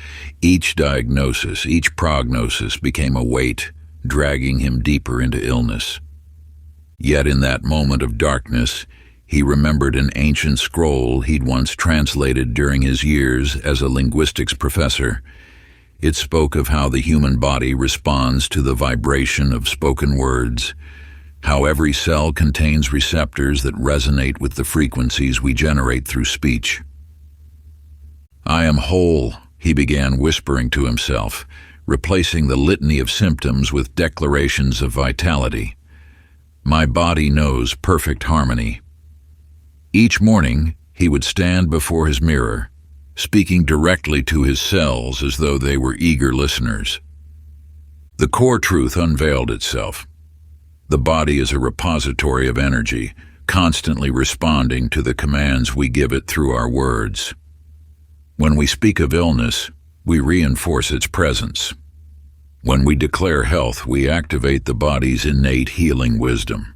Each diagnosis, each prognosis became a weight, dragging him deeper into illness. Yet in that moment of darkness, he remembered an ancient scroll he'd once translated during his years as a linguistics professor. It spoke of how the human body responds to the vibration of spoken words, how every cell contains receptors that resonate with the frequencies we generate through speech. "I am whole," he began whispering to himself, replacing the litany of symptoms with declarations of vitality. "My body knows perfect harmony." Each morning, he would stand before his mirror, speaking directly to his cells as though they were eager listeners. The core truth unveiled itself. The body is a repository of energy, constantly responding to the commands we give it through our words. When we speak of illness, we reinforce its presence. When we declare health, we activate the body's innate healing wisdom.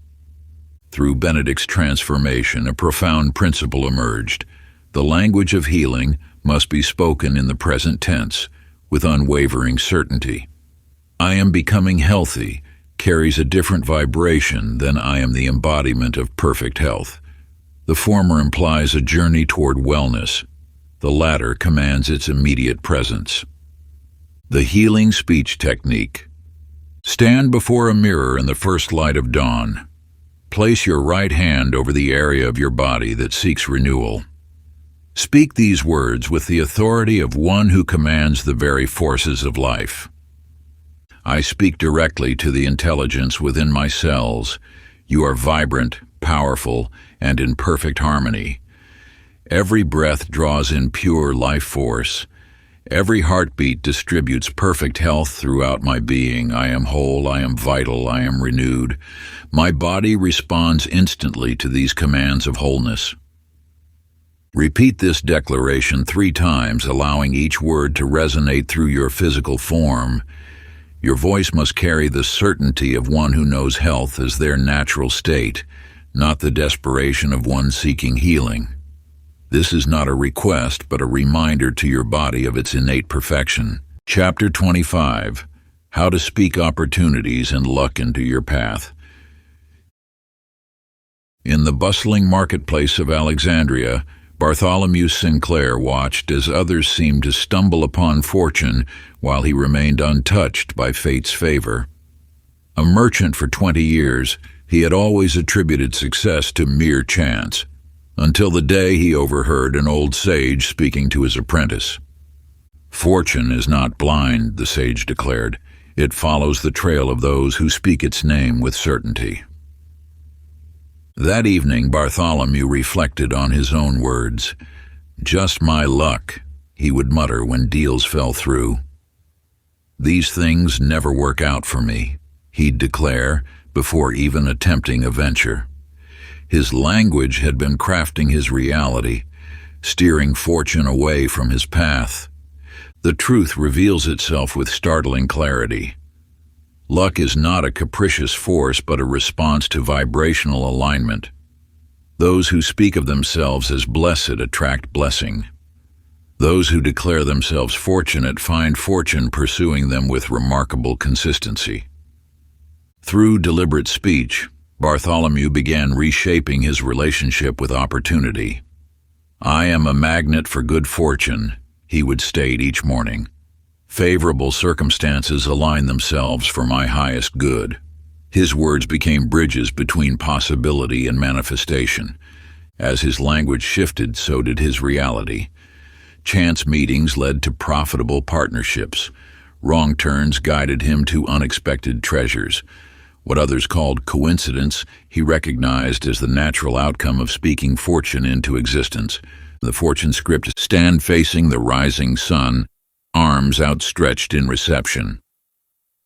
Through Benedict's transformation, a profound principle emerged. The language of healing must be spoken in the present tense, with unwavering certainty. "I am becoming healthy" carries a different vibration than "I am the embodiment of perfect health." The former implies a journey toward wellness. The latter commands its immediate presence. The healing speech technique. Stand before a mirror in the first light of dawn. Place your right hand over the area of your body that seeks renewal. Speak these words with the authority of one who commands the very forces of life. I speak directly to the intelligence within my cells. You are vibrant, powerful, and in perfect harmony. Every breath draws in pure life force. Every heartbeat distributes perfect health throughout my being. I am whole, I am vital, I am renewed. My body responds instantly to these commands of wholeness. Repeat this declaration 3 times, allowing each word to resonate through your physical form. Your voice must carry the certainty of one who knows health as their natural state, not the desperation of one seeking healing. This is not a request, but a reminder to your body of its innate perfection. Chapter 25. How to speak opportunities and luck into your path. In the bustling marketplace of Alexandria, Bartholomew Sinclair watched as others seemed to stumble upon fortune while he remained untouched by fate's favor. A merchant for 20 years, he had always attributed success to mere chance, until the day he overheard an old sage speaking to his apprentice. Fortune is not blind, the sage declared. It follows the trail of those who speak its name with certainty. That evening, Bartholomew reflected on his own words. Just my luck, he would mutter when deals fell through. These things never work out for me, he'd declare before even attempting a venture. His language had been crafting his reality, steering fortune away from his path. The truth reveals itself with startling clarity. Luck is not a capricious force, but a response to vibrational alignment. Those who speak of themselves as blessed attract blessing. Those who declare themselves fortunate find fortune pursuing them with remarkable consistency. Through deliberate speech, Bartholomew began reshaping his relationship with opportunity. I am a magnet for good fortune, he would state each morning. Favorable circumstances align themselves for my highest good. His words became bridges between possibility and manifestation. As his language shifted, so did his reality. Chance meetings led to profitable partnerships. Wrong turns guided him to unexpected treasures. What others called coincidence, he recognized as the natural outcome of speaking fortune into existence. The fortune script: stand facing the rising sun, arms outstretched in reception.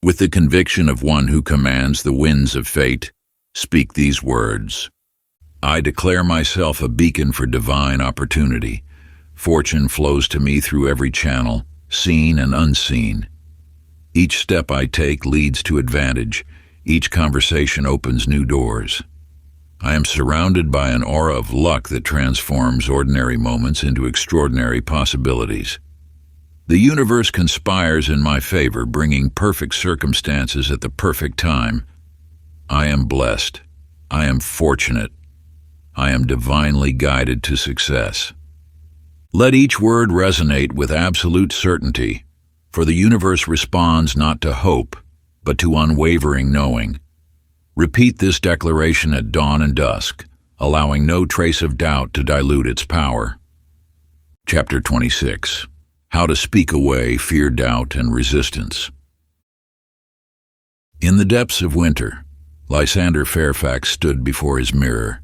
With the conviction of one who commands the winds of fate, speak these words. I declare myself a beacon for divine opportunity. Fortune flows to me through every channel, seen and unseen. Each step I take leads to advantage. Each conversation opens new doors. I am surrounded by an aura of luck that transforms ordinary moments into extraordinary possibilities. The universe conspires in my favor, bringing perfect circumstances at the perfect time. I am blessed. I am fortunate. I am divinely guided to success. Let each word resonate with absolute certainty, for the universe responds not to hope, but to unwavering knowing. Repeat this declaration at dawn and dusk, allowing no trace of doubt to dilute its power. Chapter 26. How to speak away fear, doubt, and resistance. In the depths of winter, Lysander Fairfax stood before his mirror,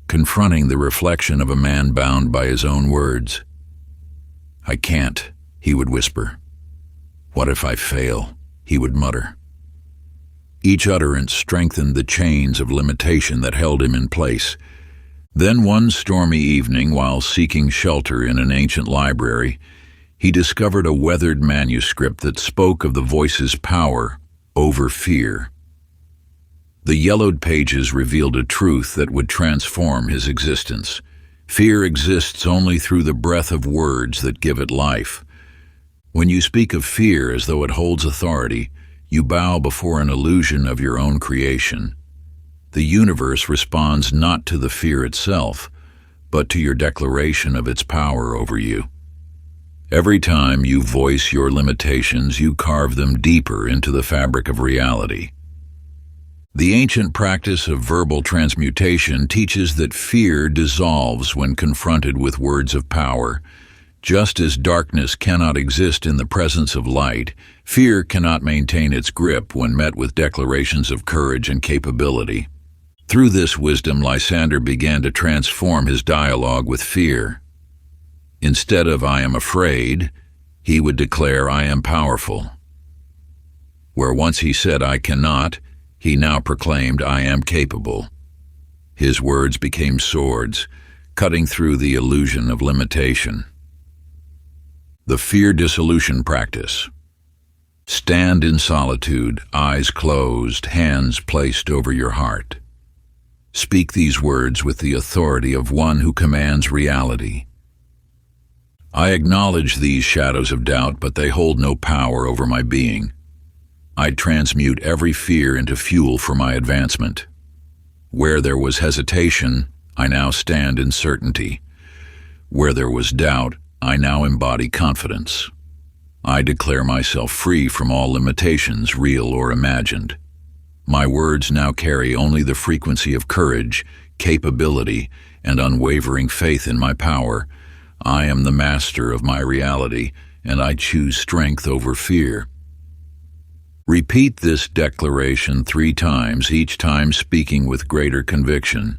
confronting the reflection of a man bound by his own words. I can't, he would whisper. What if I fail, he would mutter. Each utterance strengthened the chains of limitation that held him in place. Then one stormy evening, while seeking shelter in an ancient library, he discovered a weathered manuscript that spoke of the voice's power over fear. The yellowed pages revealed a truth that would transform his existence. Fear exists only through the breath of words that give it life. When you speak of fear as though it holds authority, you bow before an illusion of your own creation. The universe responds not to the fear itself, but to your declaration of its power over you. Every time you voice your limitations, you carve them deeper into the fabric of reality. The ancient practice of verbal transmutation teaches that fear dissolves when confronted with words of power. Just as darkness cannot exist in the presence of light, fear cannot maintain its grip when met with declarations of courage and capability. Through this wisdom, Lysander began to transform his dialogue with fear. Instead of "I am afraid," he would declare "I am powerful." Where once he said "I cannot," he now proclaimed "I am capable." His words became swords, cutting through the illusion of limitation. The fear dissolution practice. Stand in solitude, eyes closed, hands placed over your heart. Speak these words with the authority of one who commands reality. I acknowledge these shadows of doubt, but they hold no power over my being. I transmute every fear into fuel for my advancement. Where there was hesitation, I now stand in certainty. Where there was doubt, I now embody confidence. I declare myself free from all limitations, real or imagined. My words now carry only the frequency of courage, capability, and unwavering faith in my power. I am the master of my reality, and I choose strength over fear. Repeat this declaration 3 times, each time speaking with greater conviction.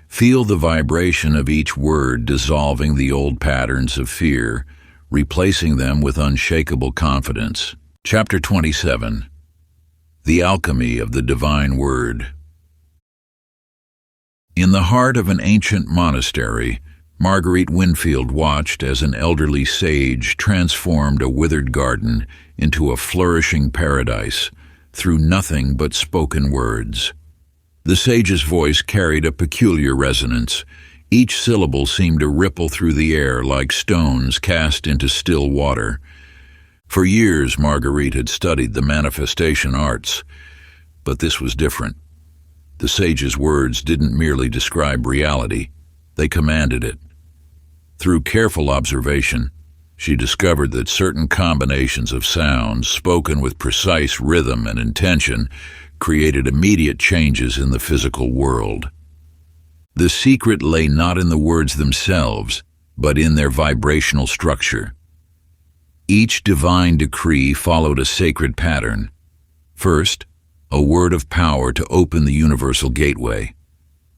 Feel the vibration of each word dissolving the old patterns of fear, replacing them with unshakable confidence. Chapter 27. The Alchemy of the Divine Word. In the heart of an ancient monastery, Marguerite Winfield watched as an elderly sage transformed a withered garden into a flourishing paradise through nothing but spoken words. The sage's voice carried a peculiar resonance. Each syllable seemed to ripple through the air like stones cast into still water. For years, Marguerite had studied the manifestation arts, but this was different. The sage's words didn't merely describe reality, they commanded it. Through careful observation, she discovered that certain combinations of sounds, spoken with precise rhythm and intention, created immediate changes in the physical world. The secret lay not in the words themselves, but in their vibrational structure. Each divine decree followed a sacred pattern. First, a word of power to open the universal gateway.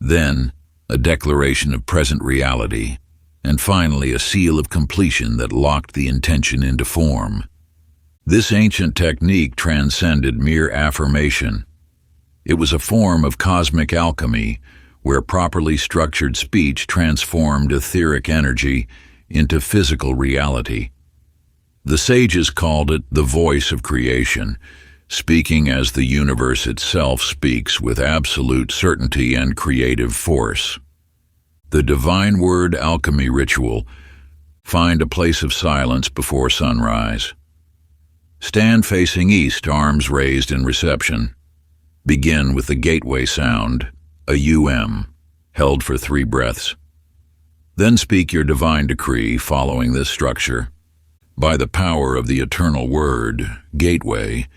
Then, a declaration of present reality. And finally, a seal of completion that locked the intention into form. This ancient technique transcended mere affirmation. It was a form of cosmic alchemy, where properly structured speech transformed etheric energy into physical reality. The sages called it the voice of creation, speaking as the universe itself speaks with absolute certainty and creative force. The Divine Word Alchemy Ritual. Find a place of silence before sunrise. Stand facing east, arms raised in reception. Begin with the gateway sound, a held for 3 breaths. Then speak your divine decree following this structure. By the power of the eternal word, gateway,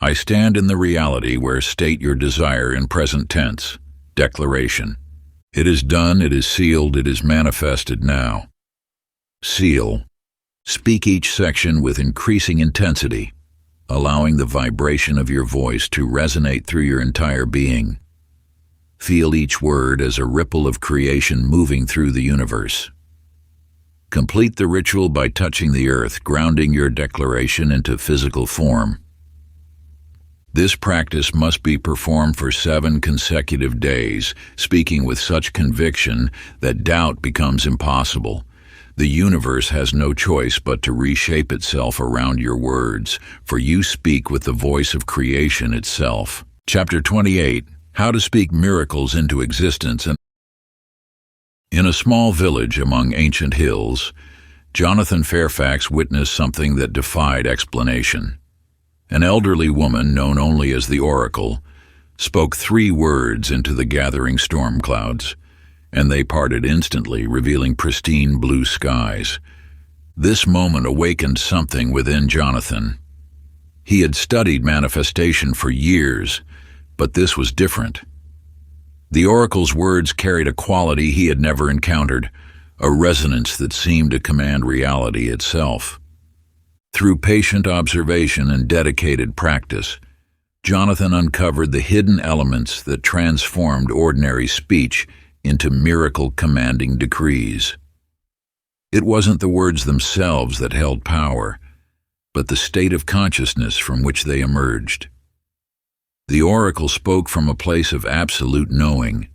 I stand in the reality where state your desire in present tense, declaration. It is done, it is sealed, it is manifested now. Seal. Speak each section with increasing intensity, allowing the vibration of your voice to resonate through your entire being. Feel each word as a ripple of creation moving through the universe. Complete the ritual by touching the earth, grounding your declaration into physical form. This practice must be performed for 7 consecutive days, speaking with such conviction that doubt becomes impossible. The universe has no choice but to reshape itself around your words, for you speak with the voice of creation itself. Chapter 28. How to Speak Miracles into Existence. In a small village among ancient hills, Jonathan Fairfax witnessed something that defied explanation. An elderly woman, known only as the Oracle, spoke 3 words into the gathering storm clouds, and they parted instantly, revealing pristine blue skies. This moment awakened something within Jonathan. He had studied manifestation for years, But this was different. The oracle's words carried a quality he had never encountered, a resonance that seemed to command reality itself. Through patient observation and dedicated practice, Jonathan uncovered the hidden elements that transformed ordinary speech into miracle-commanding decrees. It wasn't the words themselves that held power, but the state of consciousness from which they emerged. The oracle spoke from a place of absolute knowing,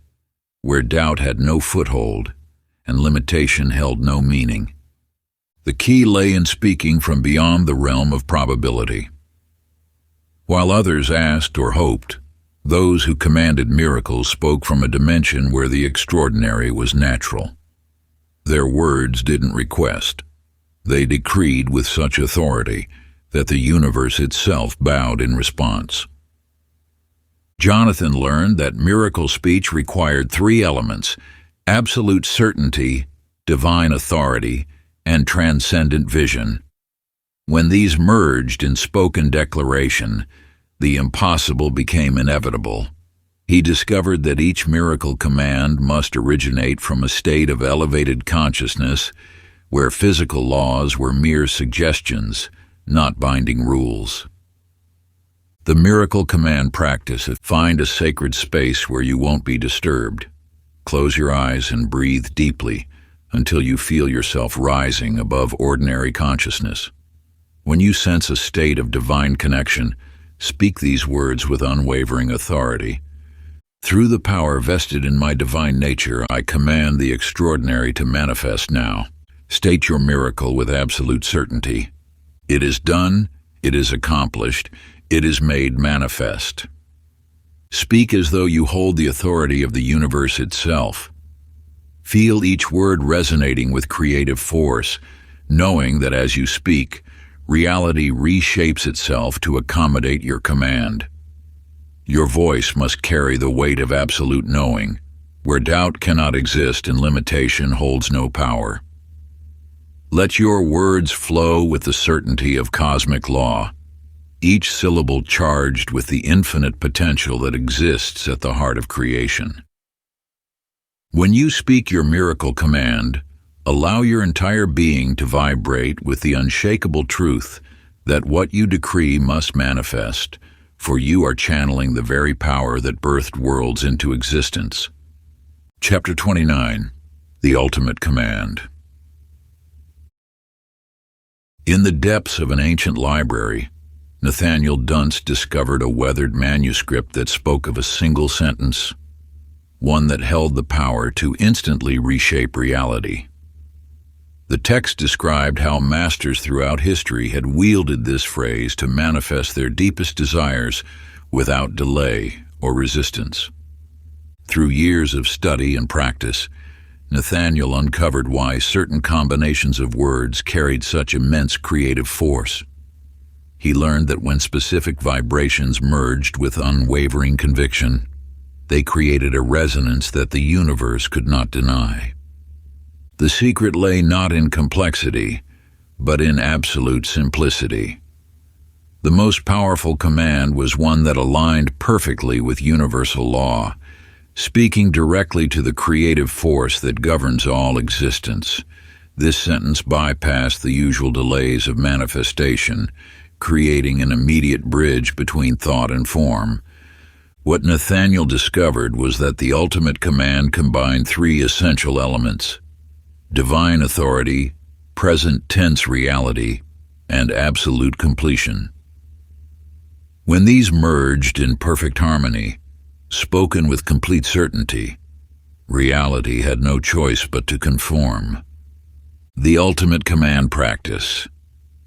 where doubt had no foothold and limitation held no meaning. The key lay in speaking from beyond the realm of probability. While others asked or hoped, those who commanded miracles spoke from a dimension where the extraordinary was natural. Their words didn't request. They decreed with such authority that the universe itself bowed in response. Jonathan learned that miracle speech required three elements: absolute certainty, divine authority, and transcendent vision. When these merged in spoken declaration, the impossible became inevitable. He discovered that each miracle command must originate from a state of elevated consciousness where physical laws were mere suggestions, not binding rules. The miracle command practice: find a sacred space where you won't be disturbed. Close your eyes and breathe deeply until you feel yourself rising above ordinary consciousness. When you sense a state of divine connection, speak these words with unwavering authority. Through the power vested in my divine nature, I command the extraordinary to manifest now. State your miracle with absolute certainty. It is done, it is accomplished, it is made manifest. Speak as though you hold the authority of the universe itself. Feel each word resonating with creative force, knowing that as you speak, reality reshapes itself to accommodate your command. Your voice must carry the weight of absolute knowing, where doubt cannot exist and limitation holds no power. Let your words flow with the certainty of cosmic law, each syllable charged with the infinite potential that exists at the heart of creation. When you speak your miracle command, allow your entire being to vibrate with the unshakable truth that what you decree must manifest, for you are channeling the very power that birthed worlds into existence. Chapter 29. The Ultimate Command. In the depths of an ancient library, Nathaniel Dunst discovered a weathered manuscript that spoke of a single sentence, one that held the power to instantly reshape reality. The text described how masters throughout history had wielded this phrase to manifest their deepest desires without delay or resistance. Through years of study and practice, Nathaniel uncovered why certain combinations of words carried such immense creative force. He learned that when specific vibrations merged with unwavering conviction, they created a resonance that the universe could not deny. The secret lay not in complexity, but in absolute simplicity. The most powerful command was one that aligned perfectly with universal law, speaking directly to the creative force that governs all existence. This sentence bypassed the usual delays of manifestation, creating an immediate bridge between thought and form. What Nathaniel discovered was that the ultimate command combined three essential elements: divine authority, present tense reality, and absolute completion. When these merged in perfect harmony, spoken with complete certainty, reality had no choice but to conform. The ultimate command practice.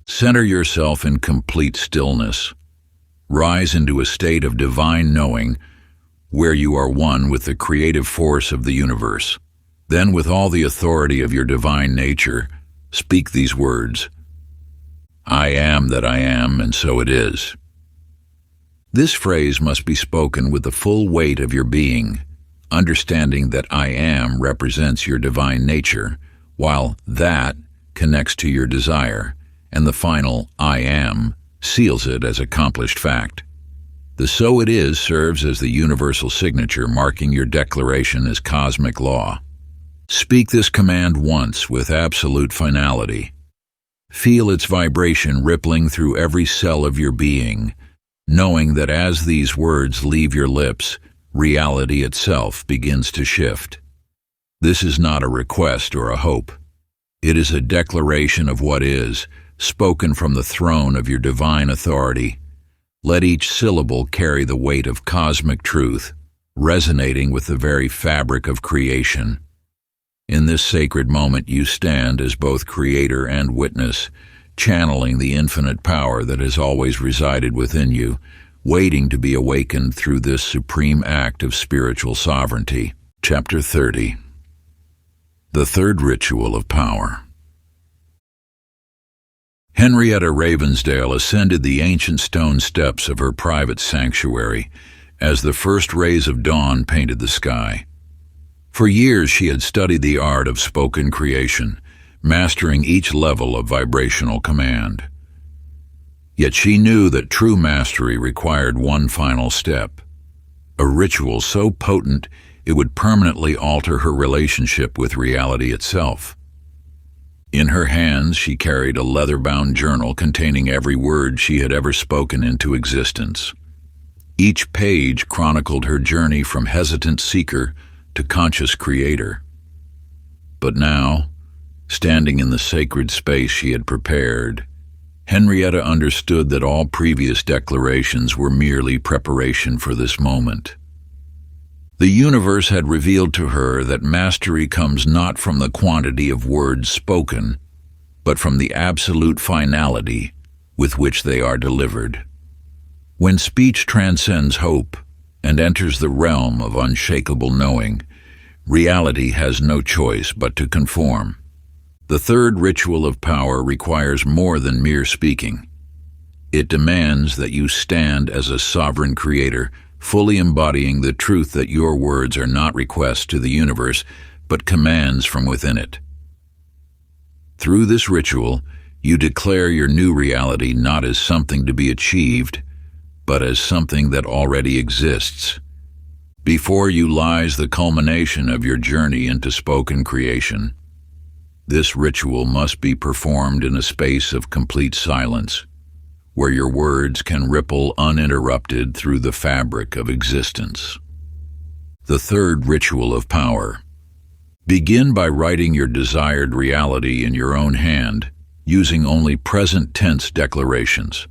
Center yourself in complete stillness. Rise into a state of divine knowing where you are one with the creative force of the universe. Then, with all the authority of your divine nature, speak these words: I am that I am, and so it is. This phrase must be spoken with the full weight of your being, understanding that I am represents your divine nature, while that connects to your desire, and the final I am seals it as accomplished fact. The "so it is" serves as the universal signature, marking your declaration as cosmic law. Speak this command once with absolute finality. Feel its vibration rippling through every cell of your being, knowing that as these words leave your lips, reality itself begins to shift. This is not a request or a hope. It is a declaration of what is, spoken from the throne of your divine authority. Let each syllable carry the weight of cosmic truth, resonating with the very fabric of creation. In this sacred moment, you stand as both creator and witness, channeling the infinite power that has always resided within you, waiting to be awakened through this supreme act of spiritual sovereignty. Chapter 30. The Third Ritual of Power. Henrietta Ravensdale ascended the ancient stone steps of her private sanctuary as the first rays of dawn painted the sky. For years she had studied the art of spoken creation, mastering each level of vibrational command. Yet she knew that true mastery required one final step, a ritual so potent it would permanently alter her relationship with reality itself. In her hands she carried a leather-bound journal containing every word she had ever spoken into existence. Each page chronicled her journey from hesitant seeker to conscious creator. But now, standing in the sacred space she had prepared, Henrietta understood that all previous declarations were merely preparation for this moment. The universe had revealed to her that mastery comes not from the quantity of words spoken, but from the absolute finality with which they are delivered. When speech transcends hope and enters the realm of unshakable knowing, reality has no choice but to conform. The third ritual of power requires more than mere speaking. It demands that you stand as a sovereign creator, fully embodying the truth that your words are not requests to the universe, but commands from within it. Through this ritual, you declare your new reality not as something to be achieved, but as something that already exists. Before you lies the culmination of your journey into spoken creation. This ritual must be performed in a space of complete silence, where your words can ripple uninterrupted through the fabric of existence. The third ritual of power. Begin by writing your desired reality in your own hand, using only present tense declarations.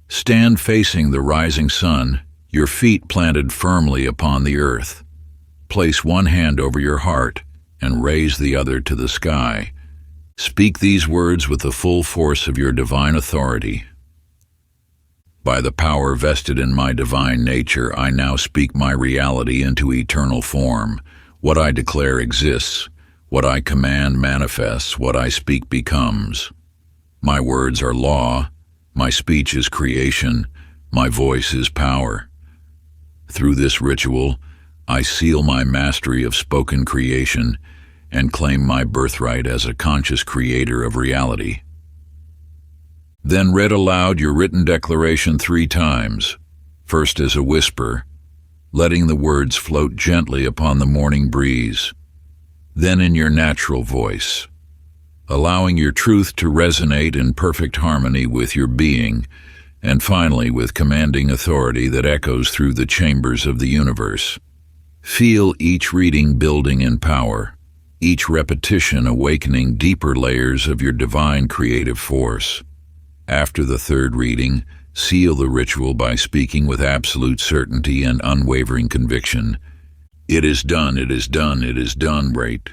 Stand facing the rising sun, your feet planted firmly upon the earth. Place one hand over your heart and raise the other to the sky. Speak these words with the full force of your divine authority. By the power vested in my divine nature, I now speak my reality into eternal form. What I declare exists. What I command manifests. What I speak becomes. My words are law. My speech is creation. My voice is power. Through this ritual, I seal my mastery of spoken creation and claim my birthright as a conscious creator of reality. Then read aloud your written declaration 3 times, first as a whisper, letting the words float gently upon the morning breeze, then in your natural voice, allowing your truth to resonate in perfect harmony with your being, and finally with commanding authority that echoes through the chambers of the universe. Feel each reading building in power, each repetition awakening deeper layers of your divine creative force. After the third reading, seal the ritual by speaking with absolute certainty and unwavering conviction. It is done, it is done, it is done, right?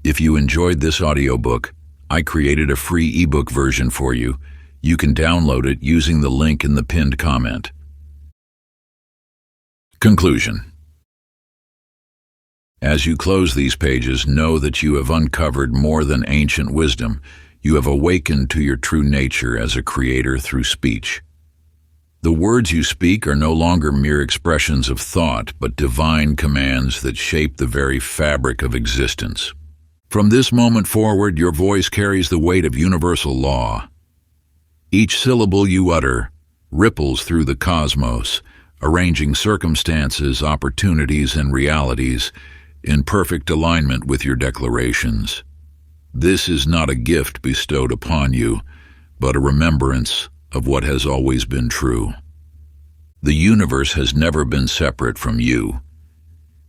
If you enjoyed this audiobook, I created a free ebook version for you. You can download it using the link in the pinned comment. Conclusion. As you close these pages, know that you have uncovered more than ancient wisdom. You have awakened to your true nature as a creator through speech. The words you speak are no longer mere expressions of thought, but divine commands that shape the very fabric of existence. From this moment forward, your voice carries the weight of universal law. Each syllable you utter, ripples through the cosmos, arranging circumstances, opportunities, and realities in perfect alignment with your declarations. This is not a gift bestowed upon you, but a remembrance of what has always been true. The universe has never been separate from you.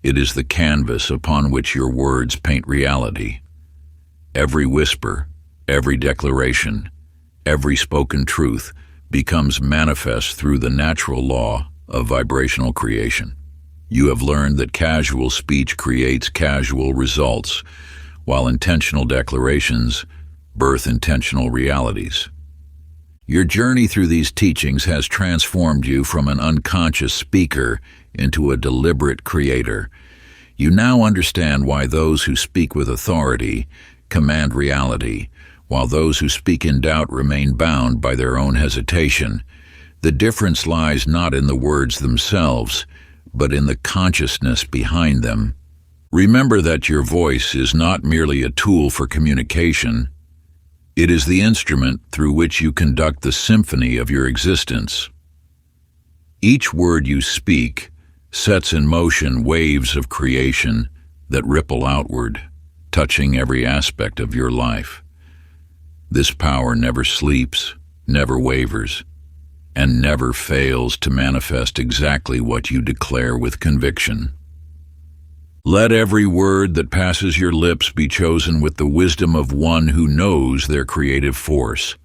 It is the canvas upon which your words paint reality. Every whisper, every declaration, every spoken truth becomes manifest through the natural law of vibrational creation. You have learned that casual speech creates casual results, while intentional declarations birth intentional realities. Your journey through these teachings has transformed you from an unconscious speaker into a deliberate creator. You now understand why those who speak with authority command reality, while those who speak in doubt remain bound by their own hesitation. The difference lies not in the words themselves, but in the consciousness behind them. Remember that your voice is not merely a tool for communication. It is the instrument through which you conduct the symphony of your existence. Each word you speak sets in motion waves of creation that ripple outward, touching every aspect of your life. This power never sleeps, never wavers, and never fails to manifest exactly what you declare with conviction. Let every word that passes your lips be chosen with the wisdom of one who knows their creative force.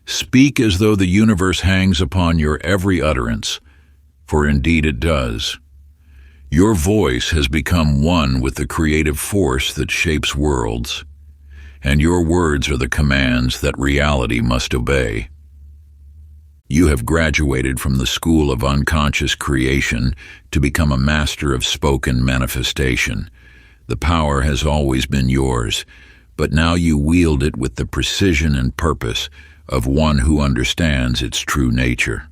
Speak as though the universe hangs upon your every utterance, for indeed it does. Your voice has become one with the creative force that shapes worlds, and your words are the commands that reality must obey. You have graduated from the school of unconscious creation to become a master of spoken manifestation. The power has always been yours, but now you wield it with the precision and purpose of one who understands its true nature.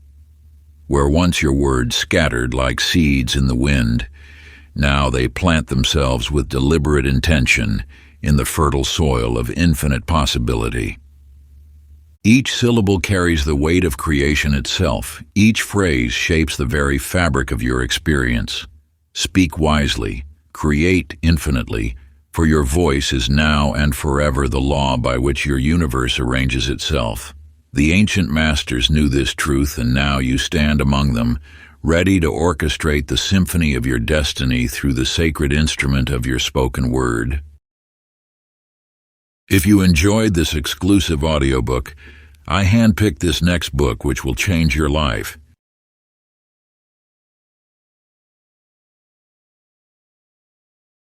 Where once your words scattered like seeds in the wind, now they plant themselves with deliberate intention in the fertile soil of infinite possibility. Each syllable carries the weight of creation itself. Each phrase shapes the very fabric of your experience. Speak wisely, create infinitely, for your voice is now and forever the law by which your universe arranges itself. The ancient masters knew this truth, and now you stand among them, ready to orchestrate the symphony of your destiny through the sacred instrument of your spoken word. If you enjoyed this exclusive audiobook, I handpicked this next book which will change your life.